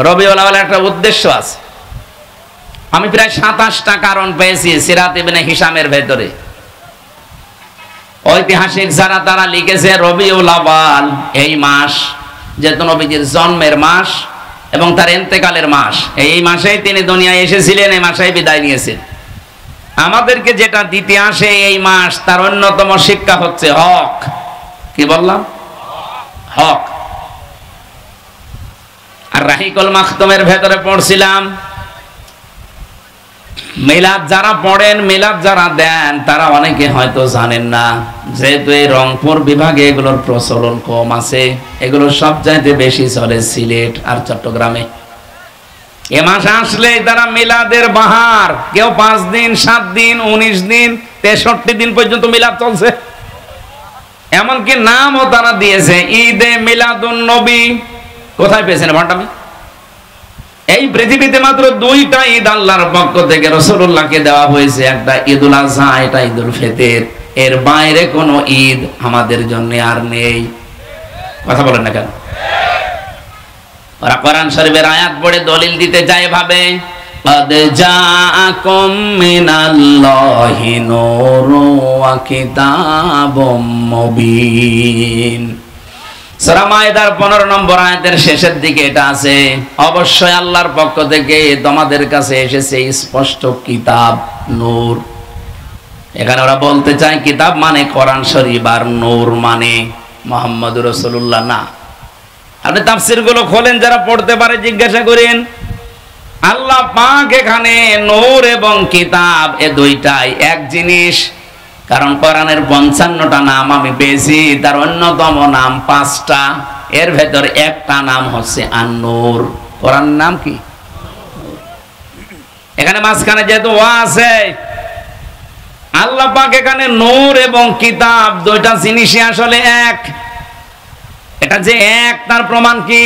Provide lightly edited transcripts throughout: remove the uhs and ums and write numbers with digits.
রবিউল আউয়াল একটা উদ্দেশ্য আছে। আমি প্রায় 27টা কারণ পেয়েছি সিরাত ইবনে হিশামের ভেতরে। ঐতিহাসিক যারা তারা লিখেছে রবিউল আউয়াল এই মাস যেহেতু নবীজির জন্মের মাস এবং তার ইন্তেকালের মাস, এই মাসেই তিনি দুনিয়ায় এসেছিলেন, এই মাসেই বিদায় নিয়েছেন। আমাদেরকে যেটা দিতে আসে এই মাস, তার অন্যতম শিক্ষা হচ্ছে হক। কি বললাম? হক। আর রাহিকুল মাখতুমের ভেতরে পড়ছিলাম, মিলাদ যারা পড়েন, মিলাদ যারা দেন, তারা অনেকে হয়তো জানেন না, যেহেতু এই রংপুর বিভাগে এগুলোর প্রচলন কম আছে, এগুলো সবচাইতে বেশি চলে সিলেট আর চট্টগ্রামে। এ মাস আসলেই তারা মিলাদের বাহার, কেউ 5 দিন, 7 দিন, 19 দিন, 63 দিন পর্যন্ত মিলাদ চলছে। এমনকি নামও তারা দিয়েছে ঈদে মিলাদুন নবী। কোথায় পেয়েছেন ভান্ডামি? এই পৃথিবীতে মাত্র 2টা ঈদ আল্লাহর পক্ষ থেকে রাসূলুল্লাহকে দেওয়া হয়েছে, একটা ঈদুল আযহা, এটা ঈদুল ফিতর। এর বাইরে কোনো ঈদ আমাদের জন্য আর নেই। কথা বলেন না কেন? ওরা কোরআন শরীফের আয়াত পড়ে দলিল দিতে যায় ভাবে قد جاءكم من الله نور وكتاب مبين। সূরা মায়েদার 15 নম্বর আয়াতের শেষের দিকে এটা আছে, অবশ্যই আল্লাহর পক্ষ থেকে তোমাদের কাছে এসেছে স্পষ্ট কিতাব, নূর। এখানে ওরা বলতে চায় কিতাব মানে কোরআন শরীফ, আর নূর মানে মুহাম্মদুর রাসূলুল্লাহ না। আপনি তাফসীর গুলো খোলেন, যারা পড়তে পারে জিজ্ঞাসা করেন। আল্লাহ পাক এখানে নূর এবং কিতাব এ দুইটাই এক জিনিস। কারণ কোরআনের 55টা নাম আমি পেয়েছি, তার অন্যতম নাম 5টা, এর ভেতর একটা নাম হচ্ছে আন-নূর। কোরআন নাম কি? এখানে মাঝখানে যেহেতু ওয়া আছে, আল্লাহ পাক এখানে নূর এবং কিতাব দুইটা জিনিসই আসলে এক। এটা যে এক, তার প্রমাণ কি?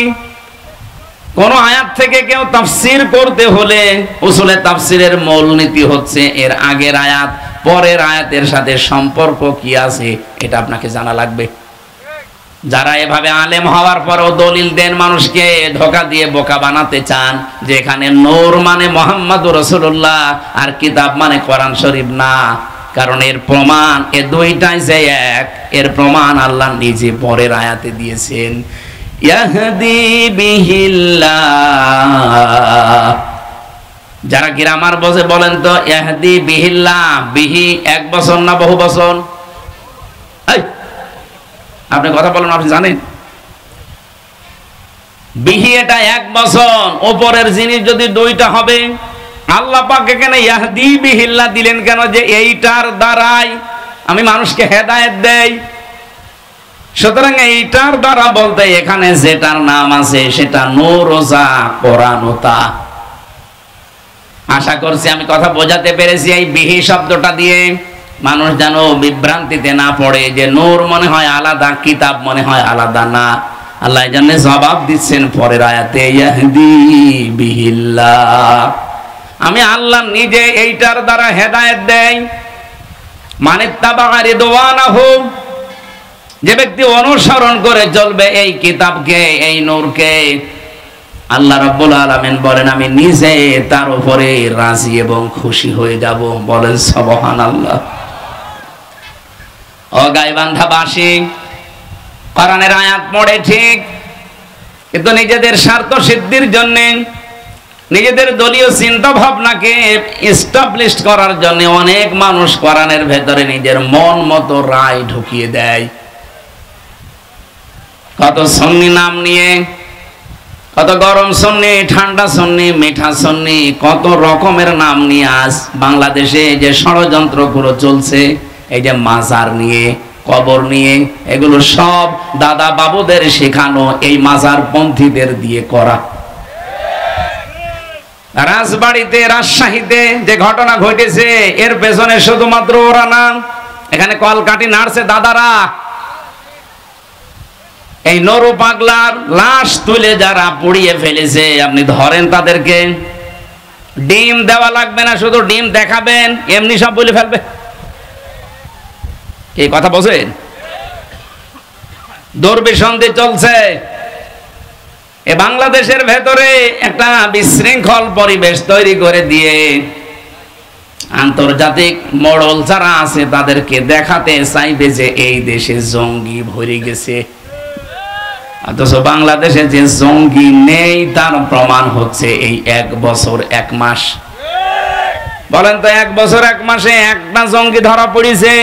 কোন আয়াত থেকে কেউ তাফসীর করতে হলে উসুলে তাফসীরের মূলনীতি হচ্ছে এর আগের আয়াত পরের আয়াতের সাথে সম্পর্ক কি আছে, এটা আপনাকে জানা লাগবে। যারা এভাবে আলেম হওয়ার পরও দলিল দেন, মানুষকে ধোঁকা দিয়ে বোকা বানাতে চান যে এখানে নূর মানে মুহাম্মদুর রাসূলুল্লাহ আর কিতাব মানে কোরআন শরীফ, না। কারণ এর প্রমাণ এ দুইটাই যে এক, এর প্রমাণ আল্লাহ নিজে পরের আয়াতে দিয়েছেন। ইয়াহদি বিহিল্লাহ। যারা গ্রামার বোঝে বলেন তো, ইয়াহদি বিহিল্লাহ, বিহি 1 বছর না বহু বছর? আপনি কথা বলেন, আপনি জানেন বিহি এটা 1 বছর। উপরের জিনিস যদি 2টা হবে, আল্লাহ পাক এখানে ইয়াহদি বিহিল্লাহ দিলেন কেন? যে এইটার দ্বারাই আমি মানুষকে হেদায়েত দেই। সুতরাং এইটার দ্বারা বলতে এখানে যেটার নাম আছে সেটা নূর ও যা, কোরআন ও তা। আশা করছি আমি কথা বোঝাতে পেরেছি এই বিহি শব্দটা দিয়ে, মানুষ যেন বিভ্রান্তিতে না পড়ে যে নূর মনে হয় আলাদা, কিতাব মনে হয় আলাদা। না, আল্লাহ এই জন্য জবাব দিচ্ছেন পরের আয়াতে, ইয়াহদি বিহিল্লাহ, আমি আল্লাহ নিজে এইটার দ্বারা হেদায়েত দেই। মানে তাবা রিদওয়ানাহু, যে ব্যক্তি অনুসরণ করে চলবে এই কিতাবকে, এই নূরকে, আল্লাহ রাব্বুল আলামিন বলেন আমি নিজে তার উপরে রাজি এবং খুশি হয়ে যাব। বলেন সুবহানাল্লাহ। ও গাইবান্ধাবাসী, কোরআনের আয়াত পড়ে ঠিক, কিন্তু নিজেদের স্বার্থ সিদ্ধির জন্য, নিজেদের দলীয় চিন্তা ভাবনাকে এস্টাবলিশ করার জন্য অনেক মানুষ কোরআনের ভেতরে নিজের মন মতো রায় ঢুকিয়ে দেয়। কত সুন্নি নাম নিয়ে, কত গরম সুন্নি, ঠান্ডা সুন্নি, মিঠা সুন্নি, কত রকমের নাম নিয়ে আজ বাংলাদেশে যে ষড়যন্ত্রগুলো চলছে, এই যে মাজার নিয়ে, কবর নিয়ে, এগুলো সব দাদা বাবুদের শেখানো এই মাজার পন্থীদের দিয়ে করা। রাজবাড়িতে, রাজশাহীতে যে ঘটনা ঘটেছে, এর পেছনে শুধুমাত্র ওরা না, এখানে কলকাঠি নাড়ছে দাদারা। এই নরু পাগলার লাশ তুলে যারা পুড়িয়ে ফেলেছে, আপনি ধরেন তাদেরকে, ডিম দেওয়া লাগবে না, শুধু ডিম দেখাবেন, এমনি সব বলে ফেলবে। এই কথা বোঝেন? দুর্বিসন্ধি চলছে। এ বাংলাদেশের ভেতরে একটা বিশৃঙ্খল পরিবেশ তৈরি করে দিয়ে আন্তর্জাতিক মডেল যারা আছে তাদেরকে দেখাতে চাইবে যে এই দেশে জঙ্গি ভরে গেছে, অথচ বাংলাদেশে যে জঙ্গি নেই তার প্রমাণ হচ্ছে এই 1 বছর 1 মাস। বলেন তো 1 বছর 1 মাসে একটা জঙ্গি ধরা পড়েছে?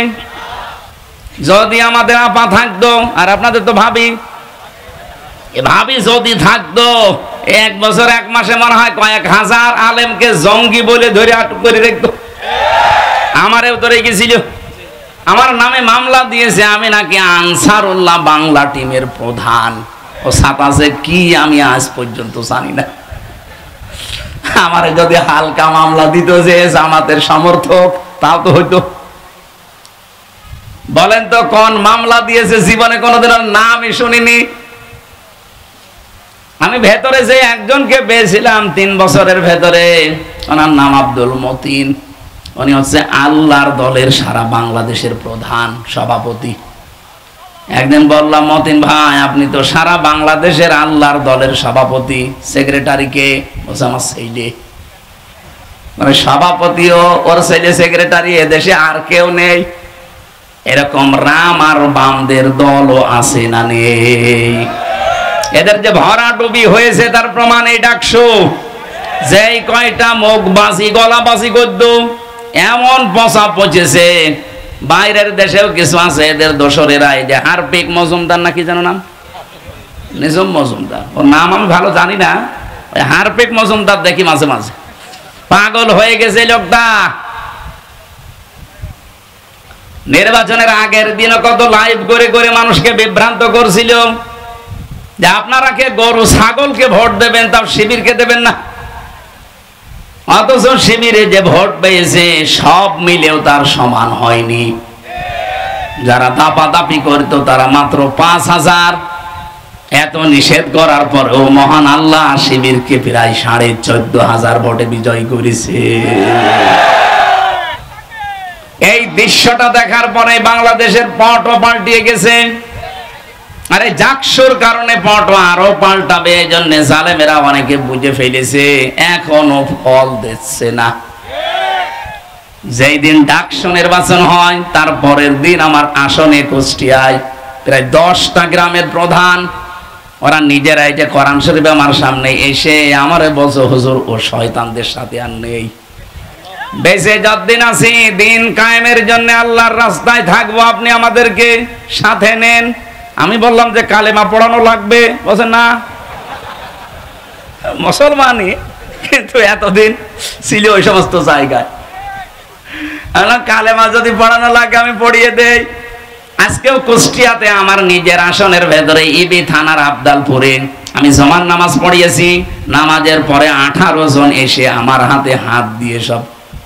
যদি আমাদের আপা থাকতো, আর আপনাদের তো ভাবি যদি থাকতো, 1 বছর 1 মাসে মনে হয় কয়েক হাজার আলেমকে জঙ্গি বলে ধরে আটক করে রাখতো। আমারও তো রেখেছিল, আমার নামে মামলা দিয়েছে, আমি নাকি আনসারুল্লাহ বাংলা টিমের প্রধান। ও সাতাশে কি আমি আজ পর্যন্ত জানি না। আমারে যদি হালকা মামলা দিত যে জামাতের সমর্থক, তাও তো হইতো। বলেন তো কোন মামলা দিয়েছে? জীবনে কোনোদিন নামই শুনিনি। আমি ভেতরে যে একজনকে পেয়েছিলাম 3 বছরের ভেতরে, ওনার নাম আব্দুল মতিন। উনি হচ্ছে আল্লাহর দলের সারা বাংলাদেশের প্রধান সভাপতি। একদিন বললাম, মতিন ভাই আপনি তো সারা বাংলাদেশের আল্লাহর দলের সভাপতি, সেক্রেটারি কে? বলছে আমার ছেলে। মানে সভাপতিও ওর ছেলে সেক্রেটারি, এদেশে আর কেউ নেই। এরকম রাম আর বামদের দলও আছে না নেই? এদের যে ভরাডুবি হয়েছে তার প্রমাণ এই ডাকসু। যেই কয়টা মুখবাসী গলাবাসী করত, এমন পচা পচেছে। বাইরের দেশেও কিছু আছে এদের দোসরেরা, এই যে হারপিক মজুমদার নাকি যেন নাম, নিজম মজুমদার, ওর নাম আমি ভালো জানি না। ওই হারপিক মজুমদার দেখি মাঝে মাঝে, পাগল হয়ে গেছে লোকটা। নির্বাচনের আগের দিনও কত লাইভ করে করে মানুষকে বিভ্রান্ত করছিল যে আপনারা কে গরু ছাগলকে ভোট দেবেন, তাও শিবিরকে দেবেন না। অথচ শিবিরে যে ভোট পেয়েছে সব মিলেও তার সমান হয়নি। যারা দাপাদাপি করতো তারা মাত্র 5000। এত নিষেধ করার পরেও মহান আল্লাহ শিবিরকে প্রায় 14,500 ভোটে বিজয় করেছে। এই দৃশ্যটা দেখার পরে বাংলাদেশের পটও পাল্টিয়ে গেছে। আরে জাকসুর কারণে পটও আরো পাল্টাবে, এই জন্য জালেমেরা অনেকে বুঝে ফেলেছে, এখনো ফল দিচ্ছে না। যেই দিন ডাকসু নির্বাচন হয় তার পরের দিন আমার আসনে কুষ্টিয়ায় প্রায় 10টা গ্রামের প্রধান, ওরা নিজেরাই যে কোরআন শরীফ আমার সামনে এসে আমারে বলছে, হুজুর ও শয়তানদের সাথে আর নেই, বেঁচে যতদিন আছি দিন কায়েমের জন্য আল্লাহর রাস্তায় থাকবো, আপনি আমাদেরকে সাথে নেন। আমি বললাম যে কালেমা পড়ানো লাগবে, বলছে না মুসলমানই, কিন্তু এতদিন ছিল ওই সমস্ত জায়গায়। কালেমা যদি পড়ানো লাগে আমি পড়িয়ে দেই। আজকেও কুষ্টিয়াতে আমার নিজের আসনের ভেতরে ইবি থানার আবদালপুরে আমি জমান নামাজ পড়িয়েছি। নামাজের পরে 18 জন এসে আমার হাতে হাত দিয়ে সব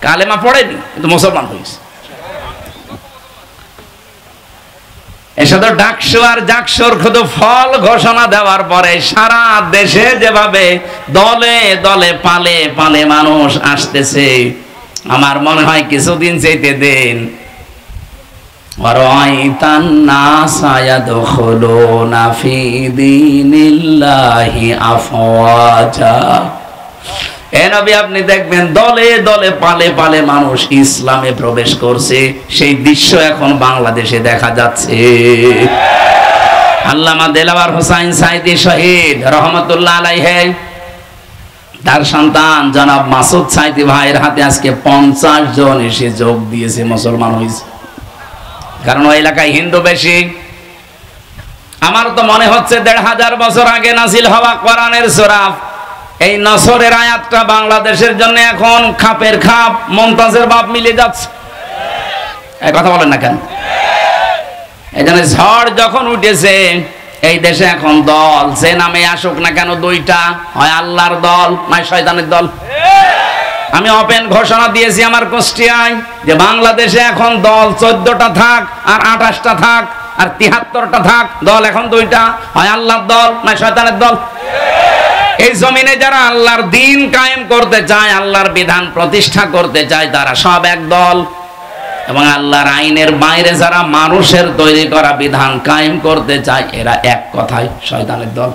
কালেমা পড়েনি, কিন্তু মুসলমান হয়েছে। এসব ডাকসু আর জাকসুর শুধু ফল ঘোষণা দেওয়ার পরে সারা দেশে যেভাবে দলে দলে পালে পালে মানুষ আসতেছে, আমার মনে হয় কিছুদিন যেতে দেন, ওয়ারাইতান নাসা ইয়াদখুলুনা ফি দীনিল্লাহি আফওয়াজা। এ নবী আপনি দেখবেন দলে দলে পালে পালে মানুষ ইসলামে প্রবেশ করছে। সেই দৃশ্য এখন বাংলাদেশে দেখা যাচ্ছে। আল্লামা দেলাওয়ার হোসাইন সাইদি শহীদ রহমতুল্লাহ আলাইহি, তার সন্তান জনাব মাসুদ সাইদি ভাইয়ের হাতে আজকে 50 জন এসে যোগ দিয়েছে, মুসলমান হয়েছে। কারণ ওই এলাকায় হিন্দু বেশি। আমার তো মনে হচ্ছে 1500 বছর আগে নাজিল হওয়া কোরআনের সূরা এই নসরের আয়াতটা বাংলাদেশের জন্য এখন খাপের খাপ, মমতাজের বাপ মিলে যাচ্ছে। এই কথা বলেন না কেন? এই জন্য ঝড় যখন উঠেছে এই দেশে এখন দল যে নামে আসুক না কেন, 2টা, হয় আল্লাহর দল নয় শয়তানের দল। আমি ওপেন ঘোষণা দিয়েছি আমার কুষ্টিয়ায় যে বাংলাদেশে এখন দল 14টা থাক আর 28টা থাক আর 73টা থাক, দল এখন 2টা, হয় আল্লাহর দল নয় শয়তানের দল। এই জমিনে যারা আল্লাহর দ্বীন কায়েম করতে চায়, আল্লাহর বিধান প্রতিষ্ঠা করতে চায়, তারা সব এক দল। এবং আল্লাহর আইনের বাইরে যারা মানুষের তৈরি করা বিধান কায়েম করতে চায়, এরা এক কথায় শয়তানের দল।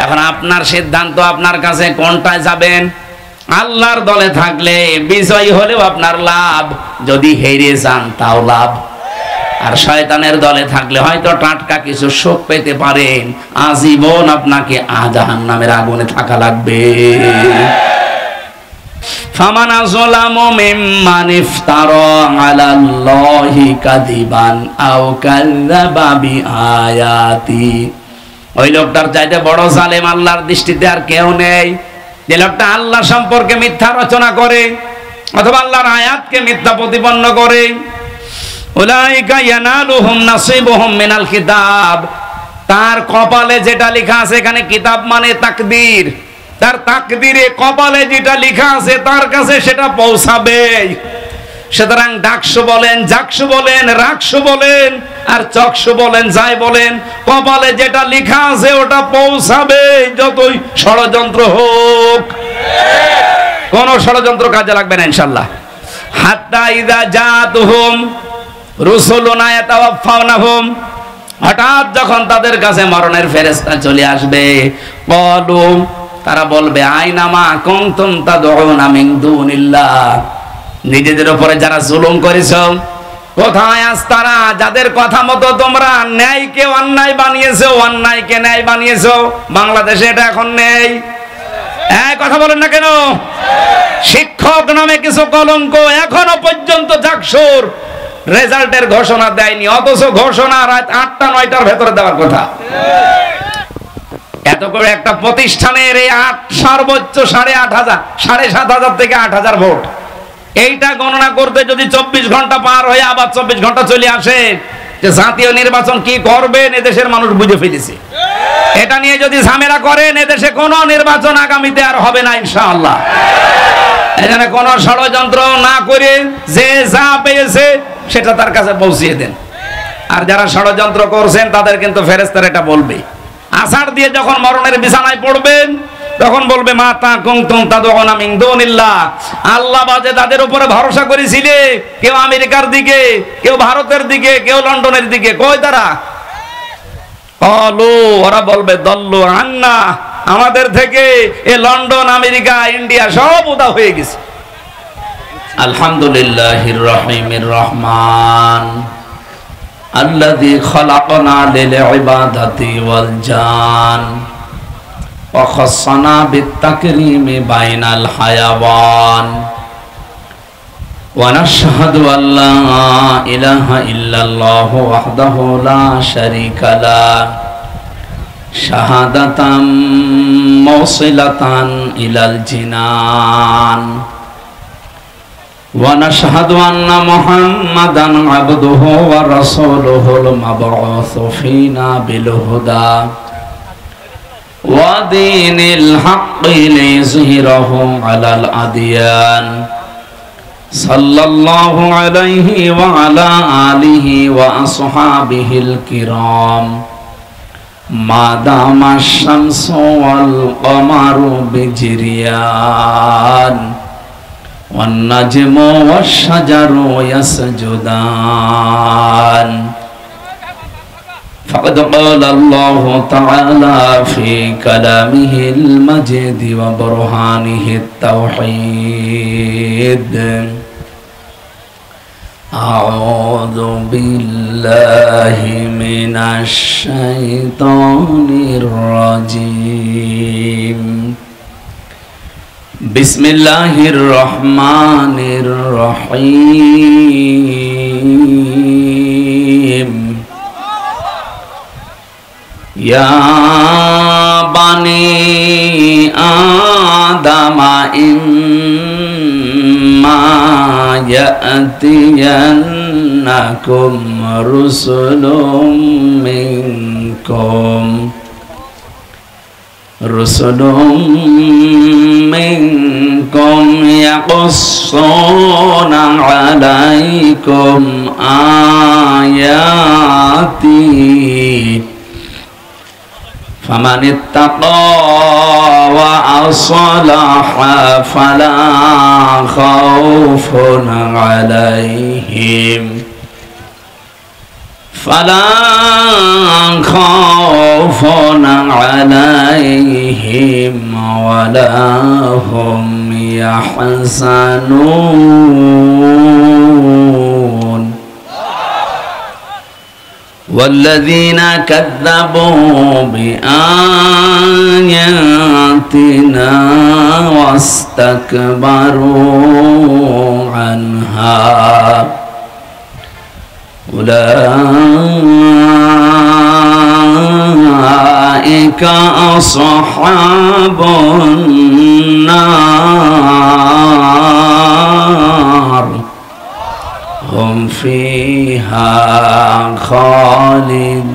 এখন আপনার সিদ্ধান্ত, আপনার কাছে কোনটায় যাবেন। আল্লাহর দলে থাকলে বিজয়ী হলেও আপনার লাভ, যদি হেরে যান তাও লাভ। আর শয়তানের দলে থাকলে হয়তো টাটকা কিছু সুখ পেতে পারেন, আজীবন আপনাকে জাহান্নামের আগুনে থাকা লাগবে। ফামান আযলামু মিম্মান ইফতারা আলাল্লাহি কাযিবান আও কাযযাবা বিআয়াতি। ওই লোকটার চাইতে বড় জালেম আল্লাহর দৃষ্টিতে আর কেউ নেই, যে লোকটা আল্লাহ সম্পর্কে মিথ্যা রচনা করে অথবা আল্লাহর আয়াতকে মিথ্যা প্রতিপন্ন করে। উলাইকা ইয়ানালুহুম নাসিবুহুম মিনাল কিতাব, তার কপালে যেটা লেখা আছে, এখানে কিতাব মানে তাকদীর, তার তাকদীরে কপালে যেটা লেখা আছে তার কাছে সেটা পৌঁছাবে। সুতরাং ডাকসু বলেন, জাকসু বলেন, রাকসু বলেন আর চকসু বলেন, যাই বলেন, কপালে যেটা লেখা আছে ওটা পৌঁছাবে, যতই ষড়যন্ত্র হোক। কোন ষড়যন্ত্র কাজে লাগবে না ইনশাআল্লাহ। হাত্তা ইযা জাতুহুম রুসুলুনা ইয়াতাওয়াফাউনাহুম, হঠাৎ যখন তাদের কাছে মরণের ফেরেশতা চলে আসবে, ক্বালু, তারা বলবে, আইনা মা কুনতুম তাদউনা মিন দুনিল্লাহ, নিজেদের উপরে যারা জুলুম করেছো কোথায় আজ তারা, যাদের কথা মতো তোমরা ন্যায়কে অন্যায় বানিয়েছো, অন্যায়কে ন্যায় বানিয়েছো। বাংলাদেশে এটা এখন নেই, কথা বলেন না কেন? শিক্ষক নামে কিছু কলঙ্ক এখনো পর্যন্ত জাকসুর রেজাল্টের ঘোষণা দেয়নি, অথচ ঘোষণা রাত 8টা 9টার ভেতরে দেওয়ার কথা। এত করে একটা প্রতিষ্ঠানের এই সর্বোচ্চ 8,500 7,500 থেকে 8,000 ভোট, এইটা গণনা করতে যদি 24 ঘন্টা পার হয়ে আবার 24 ঘন্টা চলে আসে, যে জাতীয় নির্বাচন কি করবেন এদেশের মানুষ বুঝে ফেলেছে। এটা নিয়ে যদি ঝামেলা করেন এদেশে কোনো নির্বাচন আগামীতে আর হবে না ইনশাআল্লাহ। এখানে কোন ষড়যন্ত্র না করে যে যা পেয়েছে সেটা তার কাছে পৌঁছিয়ে দেন। আর যারা ষড়যন্ত্র করছেন তাদের কিন্তু ফেরেশতারা এটা বলবে। আষাঢ় দিয়ে যখন মরণের বিছানায় পড়বেন তখন বলবে, মাতা কুনতুম তাদউনা মিন দুনিল্লাহ, আল্লাহ বাদে তাদের উপরে ভরসা করেছিলে, কেউ আমেরিকার দিকে, কেউ ভারতের দিকে, কেউ লন্ডনের দিকে, কই তারা? ক্বালু, ওরা বলবে, দল্লু আন্না, আমাদের থেকে এ লন্ডন, আমেরিকা, ইন্ডিয়া সব উদা হয়ে গেছে। আলহামদুলিল্লাহির রহিমির রহমান আল্লাযী খালাকনা লিল ইবাদাতি ওয়াল জান ওয়া খাসানা বিত-তাকরীমি বাইনাল হায়াওয়ান ওয়া নাশহাদু আল্লা ইলাহা ইল্লাল্লাহু ওয়াহদাহু লা শারীকা লাহ শাহাদাতাম মুওসিলাতান ইলাল জিনান ওয়া নাশহাদু আন্না মুহাম্মাদান আবদুহু ওয়া রাসূলুহুল মাবউসু ফীনা বিল হুদা ওয়া দীনিল হাক্কি লিয়ুযহিরাহু আলাল আদিয়ান সাল্লাল্লাহু আলাইহি ওয়া আলা আলিহি ওয়া আসহাবিহিল কিরাম মা দামাশ শামসু ওয়াল কমারু বিজরিয়ান ওয়ান নাজমু ওয়াশ শাজারু ইয়াসজুদান ফাকাদ ক্বালা আল্লাহু তাআলা ফি কালামিহিল মাজিদ ওয়া বুরহানিহিত তাওহীদ আউযু বিল্লাহি মিনাশ শাইতানির রাজীম বিসমিল্লাহির রহমানির রহিম ইয়া বানি আদামা ইম্মা ইয়াতিয়ান্নাকুম রুসুলুম মিনকুম ইয়াকুসসুনা আলাইকুম আয়াতি ফামান ইত্তাকা ওয়া আসলাহা ফালা খাউফুন আলাইহিম فلا خوف عليهم ولا هم يحزنون والذين كذبوا بآياتنا واستكبروا عنها أولئك أصحاب النار هم فيها خالدون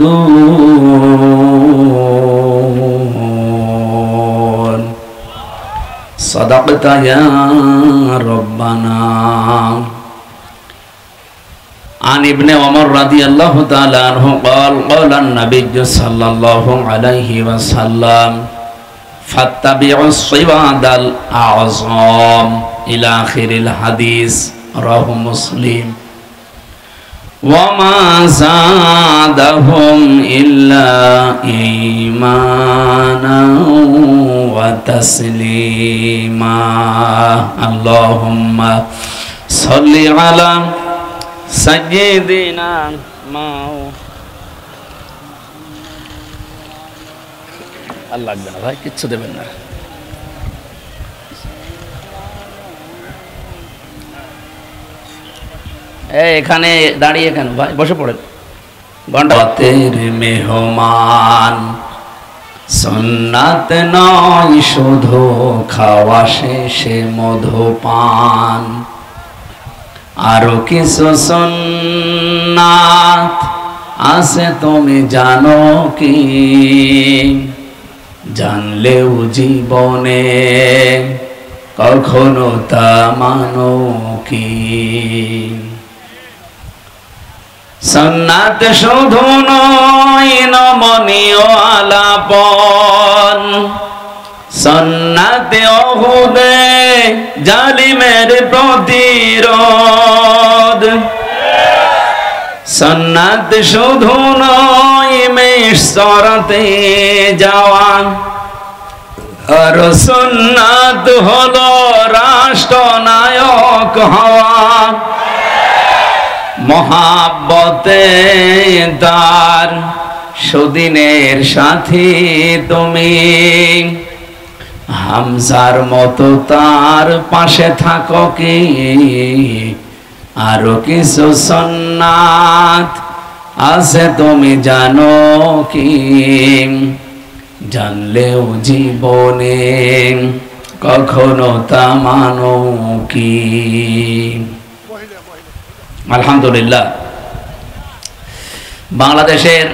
صدقت يا ربنا. عن ابن عمر رضي الله تعالى عنه قال قال النبي صلى الله عليه وسلم فاتبعوا الصواد الأعظم إلى آخر الحديث رواه مسلم وما زادهم إلا إيمانا وتسليما اللهم صل على سيدنا আল্লাহ লাগবে না ভাই, কিচ্ছু দেবেন না। এখানে দাঁড়িয়ে কেন ভাই, বসে পড়েন। ঘন্টাতের মেহমান সুন্নাত নয় শুধু খাওয়া শেষে মধুপান, আরো কিছু সুন্নাত আছে তুমি জানো কি? জানলেও জীবনে কখনো তা মানো কি? সুন্নাত শুধু নয় নমনীয় আলাপন, সুন্নাতে ওহুদে জালিমের প্রতিরোধ। সুন্নাত শুধু নয় মিশরতে যাওয়া, আর সুন্নাত হলো রাষ্ট্রনায়ক হওয়া। মহাব্বতে তার সুদিনের সাথী তুমি, হামজার মতো তার পাশে থাকো কি? আরো কিছু সুন্নাত আছে তুমি জানো কি? জানলেও জীবনে কখনো তা মানো কি? আলহামদুলিল্লাহ, বাংলাদেশের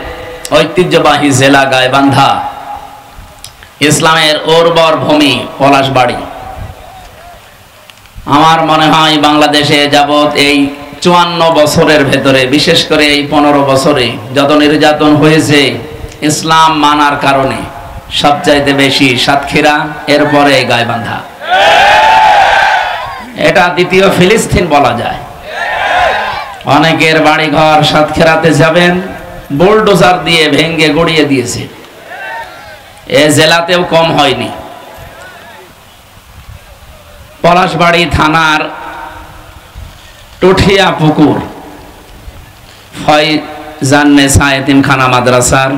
ঐতিহ্যবাহী জেলা গাইবান্ধা, ইসলামের উর্বর ভূমি পলাশবাড়ি। আমার মনে হয় বাংলাদেশে যাবৎ এই 54 বছরের ভেতরে, বিশেষ করে এই 15 বছরে যত নির্যাতন হয়েছে ইসলাম মানার কারণে, সবচাইতে বেশি সাতক্ষীরা, এরপরে গাইবান্ধা। এটা দ্বিতীয় ফিলিস্তিন বলা যায়। অনেকের বাড়িঘর সাতক্ষীরাতে যাবেন বুলডোজার দিয়ে ভেঙ্গে গড়িয়ে দিয়েছে। এ জেলাতেও কম হয়নি। পলাশবাড়ি থানার টুঠিয়া পুকুর ফয়জান্নেসা এতিমখানা মাদ্রাসার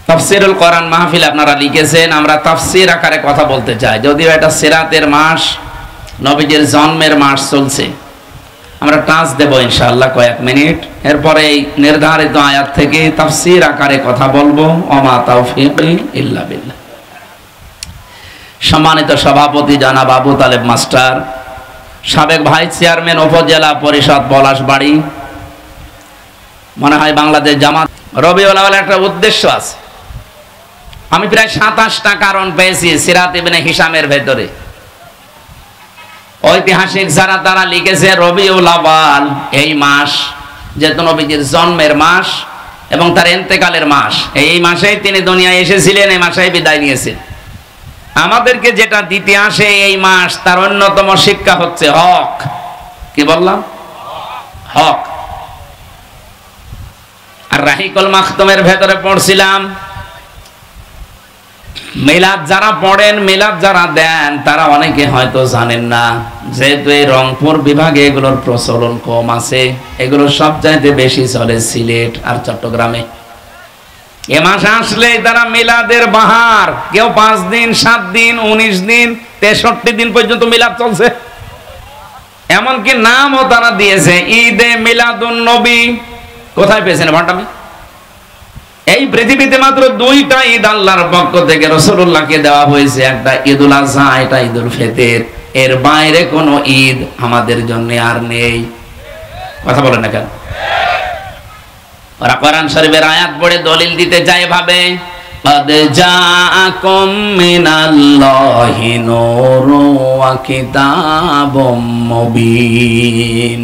তাফসীরুল কোরআন মাহফিল আপনারা লিখেছেন। আমরা তাফসীর আকারে কথা বলতে চাই, যদিও এটা সিরাতের মাস, নবীজির জন্মের মাস চলছে। আমরা টাচ দেব ইনশাআল্লাহ কয়েক মিনিট, এরপরে এই নির্ধারিত আয়াত থেকে তাফসীর আকারে কথা বলবো। ওমা তাওফীকি ইল্লা বিল্লাহ। সম্মানিত সভাপতি জনাব আবু তালেব মাস্টার, সাবেক ভাইস চেয়ারম্যান উপজেলা পরিষদ পলাশবাড়ি, মনে হয় বাংলাদেশ জামাত। রবিউল আউয়াল একটা উদ্দেশ্য আছে। আমি প্রায় 27টা কারণ পেয়েছি সিরাত ইবনে হিশামের ভেতরে। ঐতিহাসিক যারা তারা লিখেছে রবিউল আউয়াল এই মাস যেহেতু নবীজির জন্মের মাস এবং তার ইন্তেকালের মাস, এই মাসেই তিনি দুনিয়ায় এসেছিলেন, এই মাসেই বিদায় নিয়েছেন। আমাদেরকে যেটা দিতে আসে এই মাস, তার অন্যতম শিক্ষা হচ্ছে হক। কি বললাম? হক। আর রাহিকুল মাখতুমের ভেতরে পড়ছিলাম, মিলাদ যারা পড়েন, মিলাদ যারা দেন, তারা অনেকে হয়তো জানেন না, যেহেতু এই রংপুর বিভাগে এগুলোর প্রচলন কম আছে, এগুলো সব চাইতে বেশি চলে সিলেট আর চট্টগ্রামে। এ মাস আসলে তারা মিলাদের বাহার, কেউ 5 দিন, 7 দিন, 19 দিন, 63 দিন পর্যন্ত মিলাদ চলছে। এমনকি নামও তারা দিয়েছে ঈদে মিলাদুন নবী। কোথায় পেয়েছেন ভান্ডামি? এই পৃথিবীতে মাত্র 2টা ঈদ আল্লাহর পক্ষ থেকে রাসূলুল্লাহকে দেওয়া হয়েছে, একটা ঈদুল আযহা, এটা ঈদুল ফিতর। এর বাইরে কোনো ঈদ আমাদের জন্য আর নেই। কথা বলেন না কেন? ওরা কোরআন শরীফের আয়াত পড়ে দলিল দিতে যায় ভাবে قد جاءكم من الله نور وكتاب مبين।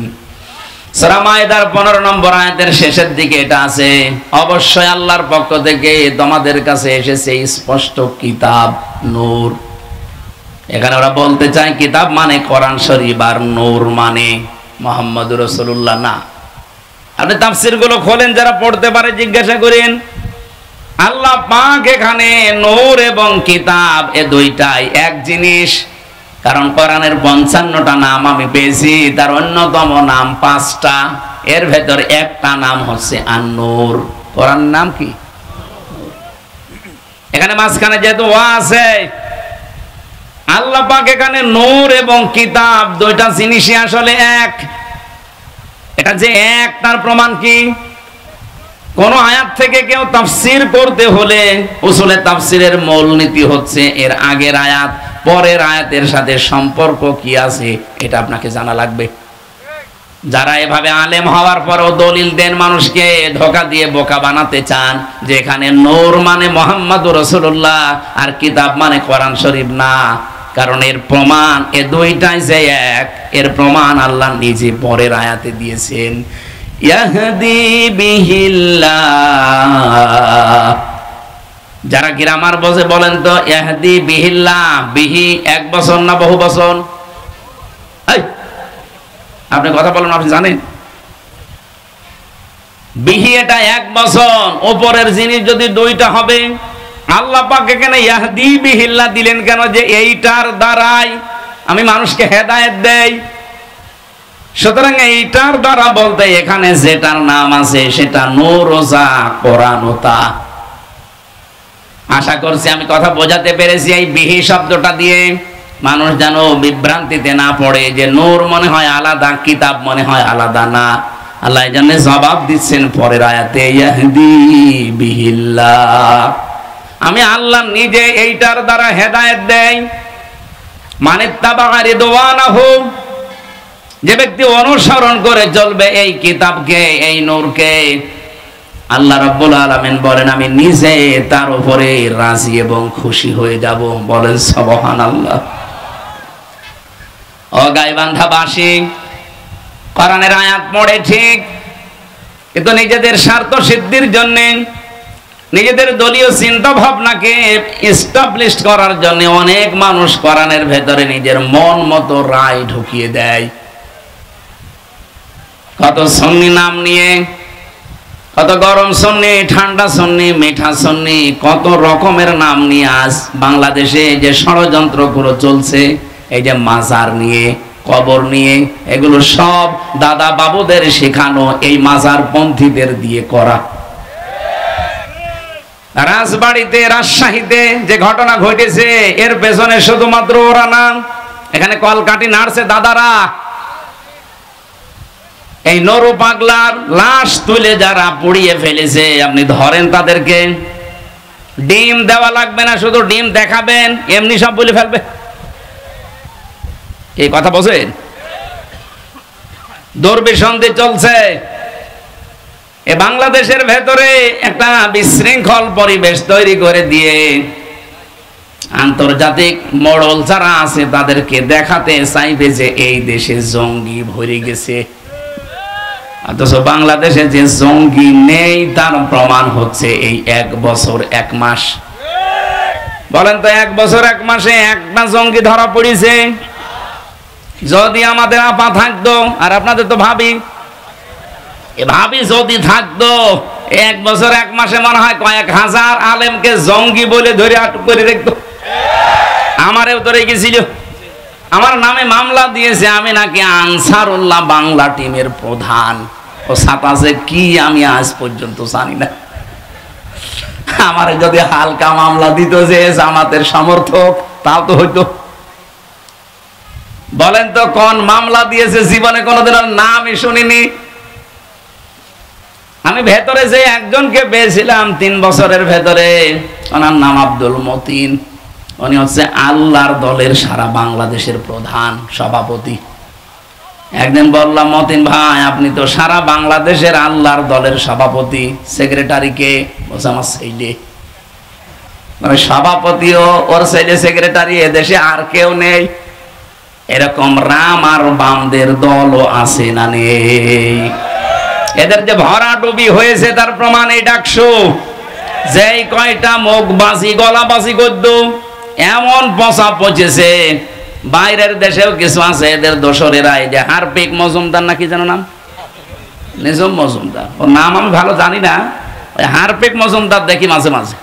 সূরা মায়েদার 15 নম্বর আয়াতের শেষের দিকে এটা আছে, অবশ্যই আল্লাহর পক্ষ থেকে তোমাদের কাছে এসেছে স্পষ্ট কিতাব, নূর। এখানে ওরা বলতে চায় কিতাব মানে কোরআন শরীফ, আর নূর মানে মুহাম্মদুর রাসূলুল্লাহ না। আপনি তাফসীর গুলো খোলেন, যারা পড়তে পারে জিজ্ঞাসা করেন। আল্লাহ পাক এখানে নূর এবং কিতাব এ দুইটাই এক জিনিস। কারণ কোরআনের 55টা নাম আমি পেয়েছি, তার অন্যতম নাম 5টা, এর ভেতর একটা নাম হচ্ছে আন-নূর। কোরআনের নাম কি? এখানে মাঝখানে যেহেতু ওয়া আছে, আল্লাহ পাক এখানে নূর এবং কিতাব দুইটা জিনিসই আসলে এক। এটা যে এক, তার প্রমাণ কি? কোন আয়াত থেকে কেউ তাফসীর করতে হলে উসুলে তাফসীরের মূলনীতি হচ্ছে এর আগের আয়াত পরের আয়াতের সাথে সম্পর্ক কি আছে, এটা আপনাকে জানা লাগবে। যারা এভাবে আলেম হওয়ার পরও দলিল দেন, মানুষকে ধোঁকা দিয়ে বোকা বানাতে চান যে এখানে নূর মানে মুহাম্মদুর রাসূলুল্লাহ আর কিতাব মানে কোরআন শরীফ, না। কারণ এর প্রমাণ এ দুইটাই যে এক, এর প্রমাণ আল্লাহ নিজে পরের আয়াতে দিয়েছেন। ইয়াহদি বিহিল্লাহ। যারা গ্রামার বসে বলেন তো ইয়াহদি বিহিল্লাহ, বিহি 1 বছর না বহু বছর? আপনি কথা বলেন, আপনি জানেন বিহি এটা 1 বছর, উপরের জিনিস যদি 2টা হবে। আল্লাহ পাক এখানে ইয়াহদি বিহিল্লাহ দিলেন কেন? যে এইটার দ্বারাই আমি মানুষকে হেদায়েত দেই। সুতরাং এইটার দ্বারা বলতে এখানে যেটার নাম আছে সেটা নূর ও যা, কোরআন ও তা। আশা করছি আমি কথা বোঝাতে পেরেছি। এই বিহি শব্দটা দিয়ে মানুষ যেন বিভ্রান্তিতে না পড়ে যে নূর মনে হয় আলাদা, কিতাব মনে হয় আলাদা। না, আল্লাহ এই জন্য জবাব দিচ্ছেন পরের আয়াতে, ইয়াহদি বিহিল্লাহ, আমি আল্লাহ নিজে এইটার দ্বারা হেদায়েত দেই। মানে তাবা রিদওয়ানাহু, যে ব্যক্তি অনুসরণ করে চলবে এই কিতাবকে, এই নূরকে, আল্লাহ রাব্বুল আলামিন বলেন আমি নিজে তার উপরে রাজি এবং খুশি হয়ে যাব। বলেন সুবহানাল্লাহ। ও গাইবান্ধাবাসী, কোরআনের আয়াত পড়ে ঠিক, কিন্তু নিজেদের স্বার্থ সিদ্ধির জন্য, নিজেদের দলীয় চিন্তা ভাবনাকে এস্টাবলিশ করার জন্য অনেক মানুষ কোরআনের ভেতরে নিজের মন মতো রায় ঢুকিয়ে দেয়। কত সুন্নি নাম নিয়ে, কত গরম সুন্নি, ঠান্ডা সুন্নি, মিঠা সুন্নি, কত রকমের নাম নিয়ে আজ বাংলাদেশে যে ষড়যন্ত্রগুলো চলছে, এই যে মাজার নিয়ে, কবর নিয়ে, এগুলো সব দাদা বাবুদের শেখানো এই মাজার পন্থীদের দিয়ে করা। রাজবাড়িতে, রাজশাহীতে যে ঘটনা ঘটেছে, এর পেছনে শুধুমাত্র ওরা না, এখানে কলকাঠি নাড়ছে দাদারা। এই নরু পাগলার লাশ তুলে যারা পুড়িয়ে ফেলেছে, আপনি ধরেন তাদেরকে, ডিম দেওয়া লাগবে না, শুধু ডিম দেখাবেন, এমনি সব বলে ফেলবে। এই কথা বলছেন? দুর্বিসন্ধি চলছে। এ বাংলাদেশের ভেতরে একটা বিশৃঙ্খল পরিবেশ তৈরি করে দিয়ে আন্তর্জাতিক মডেল যারা আছে তাদেরকে দেখাতে চাইবে যে এই দেশে জঙ্গি ভরে গেছে। অথচ বাংলাদেশে যে জঙ্গি নেই তার প্রমাণ হচ্ছে এই 1 বছর 1 মাস। বলেন তো 1 বছর 1 মাসে একটা জঙ্গি ধরা পড়েছে? যদি আমাদের আপা থাকতো, আর আপনাদের তো ভাবি, ভাবি যদি থাকতো এক বছর এক মাসে মনে হয় কয়েক হাজার আলেমকে জঙ্গি বলে ধরে আটক করে রাখতো। আমারেও ধরে গেছিল, আমার নামে মামলা দিয়েছে, আমি নাকি আনসারুল্লাহ বাংলা টিমের প্রধান। ও সাতাশে কি আমি আজ পর্যন্ত জানি না। আমার যদি হালকা মামলা দিত যে জামাতের সমর্থক, তাও তো হইতো। বলেন তো কোন মামলা দিয়েছে? জীবনে কোনোদিন নামই শুনিনি। আমি ভেতরে যে একজনকে পেয়েছিলাম 3 বছরের ভেতরে, ওনার নাম আব্দুল মতিন। উনি হচ্ছে আল্লাহর দলের সারা বাংলাদেশের প্রধান সভাপতি। একদিন বললাম, মতিন ভাই আপনি তো সারা বাংলাদেশের আল্লাহর দলের সভাপতি, সেক্রেটারি কে? বলছে আমার ছেলে। মানে সভাপতিও ওর ছেলে সেক্রেটারি, এদেশে আর কেউ নেই। এরকম রাম আর বামদের দলও আছে না নেই? এদের যে ভরাডুবি হয়েছে তার প্রমাণ এই ডাকসু। যেই কয়টা মুখবাজি গলাবাজি করত, এমন পচা পচেছে। বাইরের দেশেও কিছু আছে এদের দোসরেরা, এই যে হারপিক মজুমদার নাকি যেন নাম, নিজম মজুমদার, ওর নাম আমি ভালো জানি না। ওই হারপিক মজুমদার দেখি মাঝে মাঝে,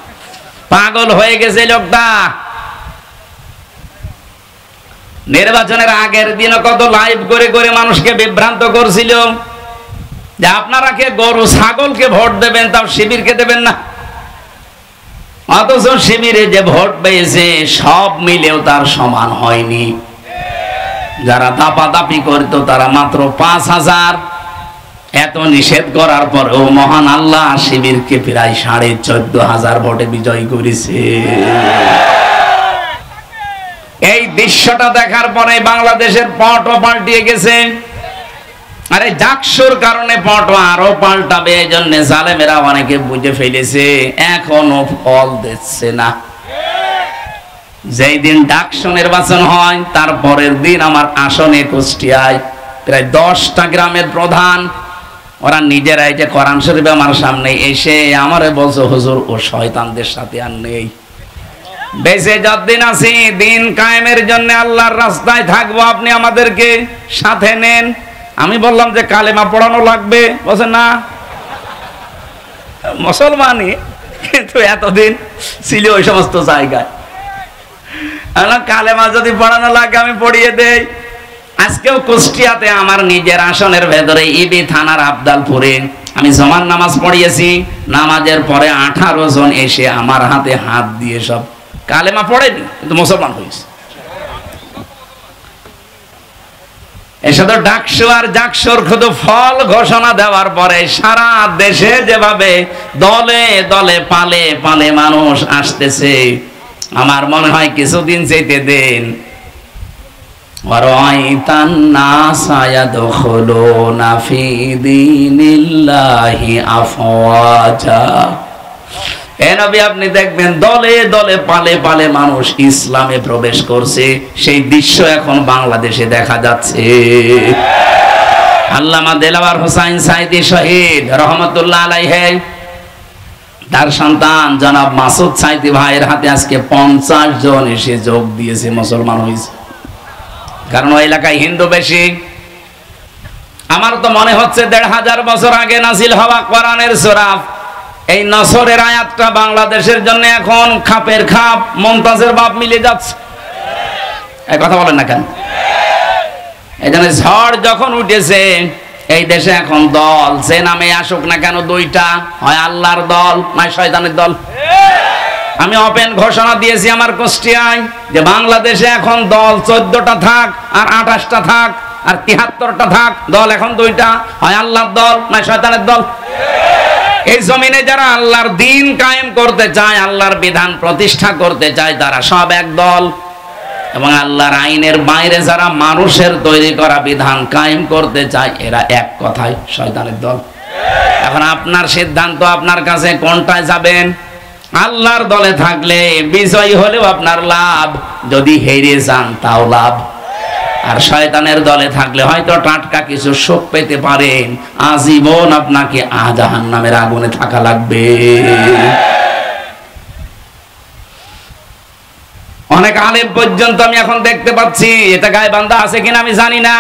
পাগল হয়ে গেছে লোকটা। নির্বাচনের আগের দিন কত লাইভ করে করে মানুষকে বিভ্রান্ত করছিল যে আপনারা কে গরু ছাগলকে ভোট দেবেন, তাও শিবিরকে দেবেন না। অথচ শিবিরে যে ভোট পেয়েছে সব মিলেও তার সমান হয়নি। যারা দাপাদাপি করতো তারা মাত্র 5000। এত নিষেধ করার পরেও মহান আল্লাহ শিবিরকে প্রায় 14,500 ভোটে বিজয় করেছে। এই দৃশ্যটা দেখার পরে বাংলাদেশের পটও পাল্টিয়ে গেছে। আরে জাকসুর কারণে পটও আরো পাল্টাবে, এই জন্য জালেমেরা অনেকে বুঝে ফেলেছে, এখনো ফল দিচ্ছে না। যেই দিন ডাকসু নির্বাচন হয় তার পরের দিন আমার আসনে কুষ্টিয়ায় প্রায় 10টা গ্রামের প্রধান, ওরা নিজেরাই যে কোরআন শরীফ আমার সামনে এসে আমারে বলছে, হুজুর ও শয়তানদের সাথে আর নেই, বেঁচে যতদিন আছি দিন কায়েমের জন্য আল্লাহর রাস্তায় থাকবো, আপনি আমাদেরকে সাথে নেন। আমি বললাম যে কালেমা পড়ানো লাগবে, বলছে না মুসলমানই, কিন্তু এতদিন ছিল ওই সমস্ত জায়গায়। কালেমা যদি পড়ানো লাগে আমি পড়িয়ে দেই। আজকেও কুষ্টিয়াতে আমার নিজের আসনের ভেতরে ইবি থানার আবদালপুরে আমি জমান নামাজ পড়িয়েছি। নামাজের পরে 18 জন এসে আমার হাতে হাত দিয়ে সব কালেমা পড়েনি, কিন্তু মুসলমান হয়েছে। এসব ডাকসু আর জাকসুর শুধু ফল ঘোষণা দেওয়ার পরে সারা দেশে যেভাবে দলে দলে পালে পালে মানুষ আসতেছে, আমার মনে হয় কিছুদিন যেতে দেন, ওয়ারাইতান নাসা ইয়াদখুলুনা ফি দীনিল্লাহি আফওয়াজা। এ নবী আপনি দেখবেন দলে দলে পালে পালে মানুষ ইসলামে প্রবেশ করছে। সেই দৃশ্য এখন বাংলাদেশে দেখা যাচ্ছে। আল্লামা দেলাওয়ার হোসাইন সাইদি শহীদ রহমতুল্লাহ আলাইহি, তার সন্তান জনাব মাসুদ সাইদি ভাইয়ের হাতে আজকে 50 জন এসে যোগ দিয়েছে, মুসলমান হয়েছে। কারণ ওই এলাকায় হিন্দু বেশি। আমার তো মনে হচ্ছে 1500 বছর আগে নাজিল হওয়া কোরআনের সূরা এই নসরের আয়াতটা বাংলাদেশের জন্য এখন খাপের খাপ, মমতাজের বাপ মিলে যাচ্ছে। এই কথা বলেন না কেন? এই জন্য ঝড় যখন উঠেছে এই দেশে এখন দল যে নামে আসুক না কেন, 2টা, হয় আল্লাহর দল নয় শয়তানের দল। আমি ওপেন ঘোষণা দিয়েছি আমার কুষ্টিয়ায় যে বাংলাদেশে এখন দল 14টা থাক আর 28টা থাক আর 73টা থাক, দল এখন 2টা, হয় আল্লাহর দল নয় শয়তানের দল। এই জমিনে যারা আল্লাহর দ্বীন কায়েম করতে চায়, আল্লাহর বিধান প্রতিষ্ঠা করতে চায়, তারা সব এক দল। এবং আল্লাহর আইনের বাইরে যারা মানুষের তৈরি করা বিধান কায়েম করতে চায়, এরা এক কথায় শয়তানের দল। এখন আপনার সিদ্ধান্ত, আপনার কাছে কোনটায় যাবেন। আল্লাহর দলে থাকলে বিজয়ী হলেও আপনার লাভ, যদি হেরে যান তাও লাভ। আর শয়তানের দলে থাকলে হয়তো টাটকা কিছু সুখ পেতে পারেন, আজীবন আপনাকে জাহান্নামের আগুনে থাকা লাগবে। অনেক আলেম পর্যন্ত আমি এখন দেখতে পাচ্ছি, এটা গায়ে বান্ধা আছে কিনা আমি জানি না,